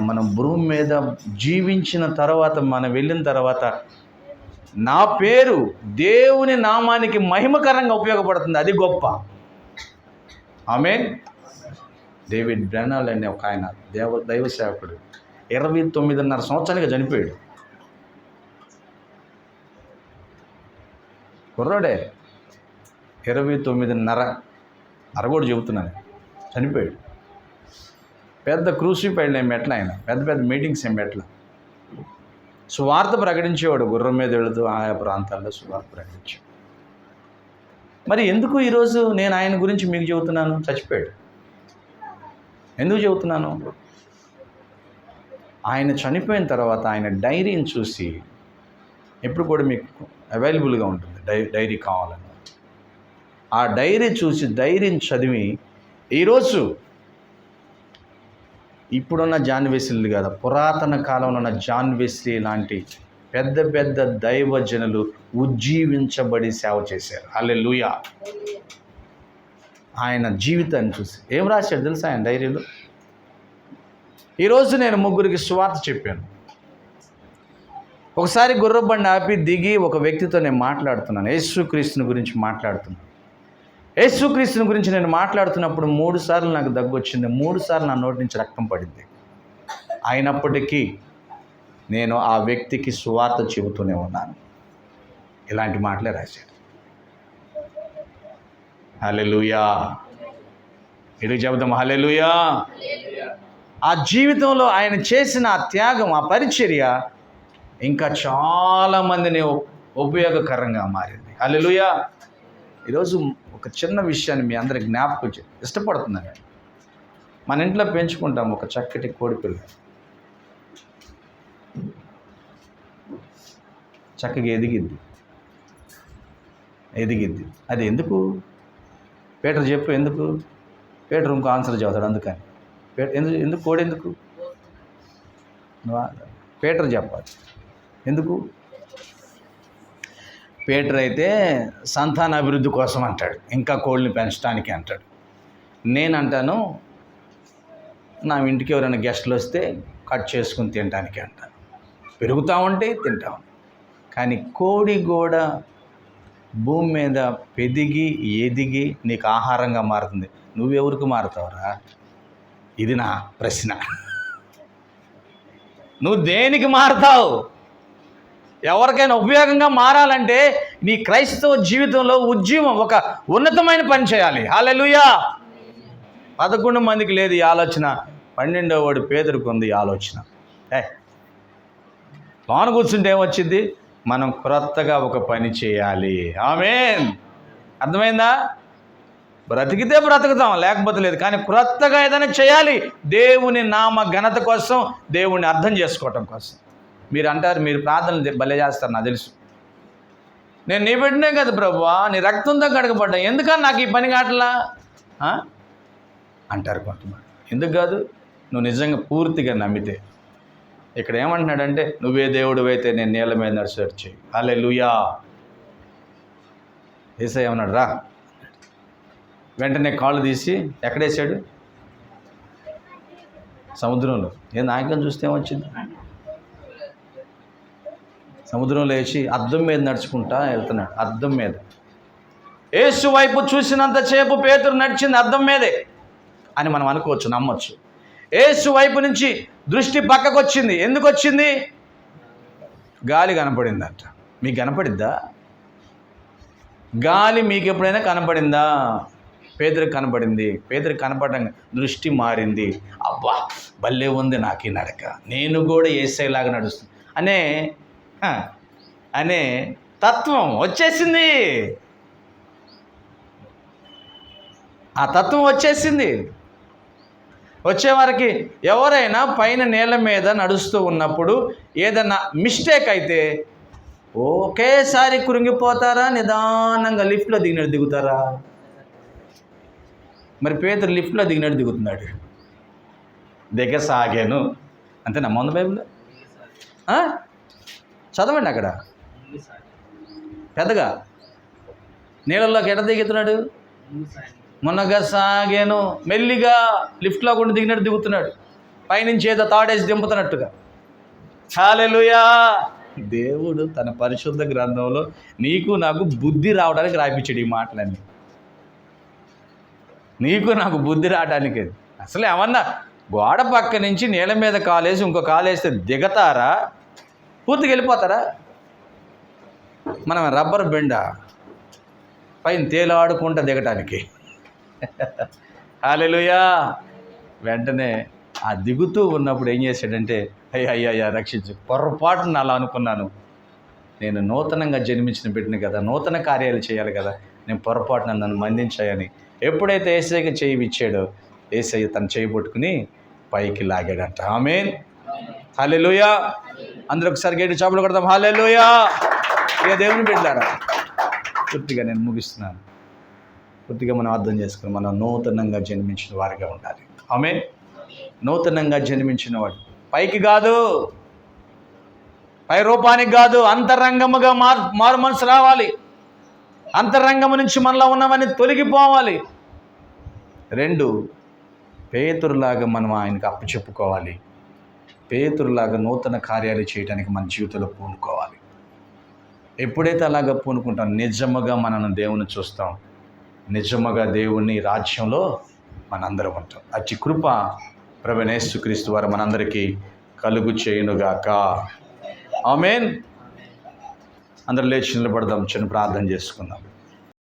[SPEAKER 1] మనం భూమి మీద జీవించిన తర్వాత, మనం వెళ్ళిన తర్వాత నా పేరు దేవుని నామానికి మహిమకరంగా ఉపయోగపడుతుంది, అది గొప్ప. ఆమేన్. డేవిడ్ బ్రెనాల్ అనే ఒక ఆయన దైవ సేవకుడు 29.5 సంవత్సరాలుగా చనిపోయాడు. కుర్రాడే 29.5 అరగోడు చెబుతున్నాను, చనిపోయాడు. పెద్ద క్రూసిఫైడ్ ఏం పెట్టలే ఆయన, పెద్ద మీటింగ్స్ ఏం పెట్టలే. సువార్త ప్రకటించేవాడు, గుర్రం మీద వెళుతూ ఆయా ప్రాంతాల్లో సువార్త ప్రకటించాడు. మరి ఎందుకు ఈరోజు నేను ఆయన గురించి మీకు చెబుతున్నాను? చచ్చిపోయాడు. ఎందుకు చెబుతున్నాను? ఆయన చనిపోయిన తర్వాత ఆయన డైరీని చూసి, ఎప్పుడు కూడా మీకు అవైలబుల్గా ఉంటుంది డైరీ కావాలని, ఆ డైరీ చూసి, డైరీని చదివి, ఈరోజు ఇప్పుడున్న జాన్ వెస్లీ కాదు, పురాతన కాలంలో ఉన్న జాన్ వెస్లీ లాంటి పెద్ద దైవజనులు ఉజ్జీవించబడి సేవ చేశారు. హల్లెలూయా. ఆయన జీవితాన్ని చూసి ఏం రాశాడు తెలుసా ఆయన డైరీలో? ఈరోజు నేను 3 సువార్త చెప్పాను. ఒకసారి గుర్రబండి ఆపి దిగి ఒక వ్యక్తితో నేను మాట్లాడుతున్నాను, యేసుక్రీస్తుని గురించి మాట్లాడుతున్నాను. యేసుక్రీస్తుని గురించి నేను మాట్లాడుతున్నప్పుడు 3 సార్లు నాకు దగ్గు వచ్చింది, 3 సార్లు నా నోటి నుంచి రక్తం పడింది. అయినప్పటికీ నేను ఆ వ్యక్తికి సువార్త చెబుతూనే ఉన్నాను. ఇలాంటి మాటలే రాశాడు. హల్లెలూయా. ఇటు చెబుతాం హల్లెలూయా. ఆ జీవితంలో ఆయన చేసిన ఆ త్యాగం, ఆ పరిచర్య ఇంకా చాలామందిని ఉపయోగకరంగా మారింది. హల్లెలూయా. ఈరోజు ఒక చిన్న విషయాన్ని మీ అందరికి జ్ఞాపకం ఇష్టపడుతున్నాను. మన ఇంట్లో పెంచుకుంటాం ఒక చక్కటి కోడిపిల్ల, చక్కగా ఎదిగిద్ది. అది ఎందుకు? పీటర్ చెప్పు, ఎందుకు? పీటర్ ఇంకో ఆన్సర్ చదువుతాడు. అందుకని ఎందుకు కోడి ఎందుకు? పీటర్ చెప్పాలి ఎందుకు. పీటర్ అయితే సంతాన అభివృద్ధి కోసం అంటాడు, ఇంకా కోళ్ళని పెంచడానికి అంటాడు. నేనంటాను నా ఇంటికి ఎవరైనా గెస్టులు వస్తే కట్ చేసుకుని తినడానికి అంటాను. పెరుగుతూ ఉంటే తింటాం. కానీ కోడి కూడా భూమి మీద పెదిగి ఎదిగి నీకు ఆహారంగా మారుతుంది. నువ్వెవరికి మారుతావురా? ఇది నా ప్రశ్న. నువ్వు దేనికి మారుతావు? ఎవరికైనా ఉపయోగంగా మారాలంటే నీ క్రైస్తవ జీవితంలో ఉద్యమం ఒక ఉన్నతమైన పని చేయాలి. హల్లెలూయా. 11 మందికి లేదు ఈ ఆలోచన, 12వ వాడు పేదరికి ఉంది ఈ ఆలోచన. లోన కూర్చుంటే ఏమొచ్చింది? మనం క్రొత్తగా ఒక పని చేయాలి. ఆమేన్. అర్థమైందా? బ్రతికితే బ్రతుకుతాం, లేకపోతే లేదు. కానీ క్రొత్తగా ఏదైనా చేయాలి, దేవుని నామ ఘనత కోసం, దేవుణ్ణి అర్థం చేసుకోవటం కోసం. మీరు అంటారు, మీరు ప్రార్థనలు భలే చేస్తారు, నాకు తెలుసు. నేను నీ బిడ్డనే కదా ప్రభువా, నీ రక్తంతో కడగబడ్డా, ఎందుకని నాకు ఈ పని కావట్లా అంటారు కొంతమంది. ఎందుకు కాదు? నువ్వు నిజంగా పూర్తిగా నమ్మితే. ఇక్కడ ఏమంటున్నాడంటే, నువ్వే దేవుడు అయితే నేను నీళ్ళ మీద నడిచేట్టు చెయ్యి. హల్లెలూయా. యేసయ్య ఏమన్నాడు? రా. వెంటనే కాళ్ళు తీసి ఎక్కడేసాడు? సముద్రంలో. ఏ నాయకం చూస్తే ఏమొచ్చింది? సముద్రంలో వేసి అద్దం మీద నడుచుకుంటా వెళ్తున్నాడు. అద్దం మీద యేసు వైపు చూసినంత సేపు పేతురు నడిచింది అద్దం మీదే అని మనం అనుకోవచ్చు, నమ్మొచ్చు. యేసు వైపు నుంచి దృష్టి పక్కకు వచ్చింది. ఎందుకు వచ్చింది? గాలి కనపడిందంట. మీకు కనపడిద్దా? గాలి మీకు ఎప్పుడైనా కనపడిందా? పేదరికి కనపడింది. పేదరికి కనపడంగా దృష్టి మారింది. అబ్బా భలే ఉంది నాకు ఈ నడక, నేను కూడా యేసయ్యలాగా నడుస్తుంది అనే తత్వం వచ్చేసింది. ఆ తత్వం వచ్చేసింది. వచ్చేవారికి ఎవరైనా పైన నీళ్ళ మీద నడుస్తూ ఉన్నప్పుడు ఏదన్నా మిస్టేక్ అయితే ఒకేసారి కృంగిపోతారా? నిదానంగా లిఫ్ట్లో దిగినట్టు దిగుతారా? మరి పేతురు లిఫ్ట్లో దిగినట్టు దిగుతున్నాడు. దిగసాగాను అంతే నమ్మంది బైబిల్లో. చదవండి అక్కడ పెద్దగా. నీళ్ళల్లోకి ఎట దిగుతున్నాడు? మునగ సాగాను. మెల్లిగా లిఫ్ట్లో కూడా దిగినట్టు దిగుతున్నాడు. పైనుంచి ఏదో తాడేసి దింపుతున్నట్టుగా. హల్లెలూయా. దేవుడు తన పరిశుద్ధ గ్రంథంలో నీకు నాకు బుద్ధి రావడానికి రాయించాడు ఈ మాటలన్నీ. నీకు నాకు బుద్ధి రావడానికి. అసలు ఏమన్నా గోడ పక్క నుంచి నీళ్ళ మీద కాలేసి ఇంకో కాలేస్తే దిగతారా? పూర్తిగా వెళ్ళిపోతారా? మనం రబ్బర్ బెండ పైన తేలాడుకుంటా దిగటానికి. హల్లెలూయా. వెంటనే ఆ దిగుతూ ఉన్నప్పుడు ఏం చేశాడంటే, అయ్యా రక్షించు, పొరపాటున అలా అనుకున్నాను, నేను నూతనంగా జన్మించిన బిడ్డని కదా, నూతన కార్యాలు చేయాలి కదా, నేను పొరపాటున నన్ను మందించాయని ఎప్పుడైతే యేసయ్యకి చేయి ఇచ్చాడో యేసయ్య తను చేయి పట్టుకుని పైకి లాగాడంట. ఆమేన్. హల్లెలూయా. అందరూ ఒకసారి గేటు చాపులు కొడదాం. హల్లెలూయా. ఇక దేవుని బిడ్డలారా, పూర్తిగా నేను ముగిస్తున్నాను. పూర్తిగా మనం అర్థం చేసుకుని మనం నూతనంగా జన్మించిన వారిగా ఉండాలి. ఆమేన్. నూతనంగా జన్మించిన వాడు పైకి కాదు, పై రూపానికి కాదు, అంతరంగముగా మారు మనసు రావాలి. అంతరంగము నుంచి మనలో ఉన్నవన్నీ తొలగిపోవాలి. 2, పేతురులాగా మనం ఆయనకు అప్పచెప్పుకోవాలి. పేతురులాగా నూతన కార్యాలు చేయడానికి మన జీవితంలో పూనుకోవాలి. ఎప్పుడైతే అలాగా పూనుకుంటాం, నిజముగా మనను దేవుని చూస్తాం, నిజముగా దేవుని రాజ్యంలో మనందరం ఉంటాం. అట్టి కృప ప్రభువైన యేసుక్రీస్తు వారు మనందరికీ కలుగు చేయునుగాక. ఆమేన్. అందరూ లేచి నిలబడదాం, చిన్న ప్రార్థన చేసుకుందాం.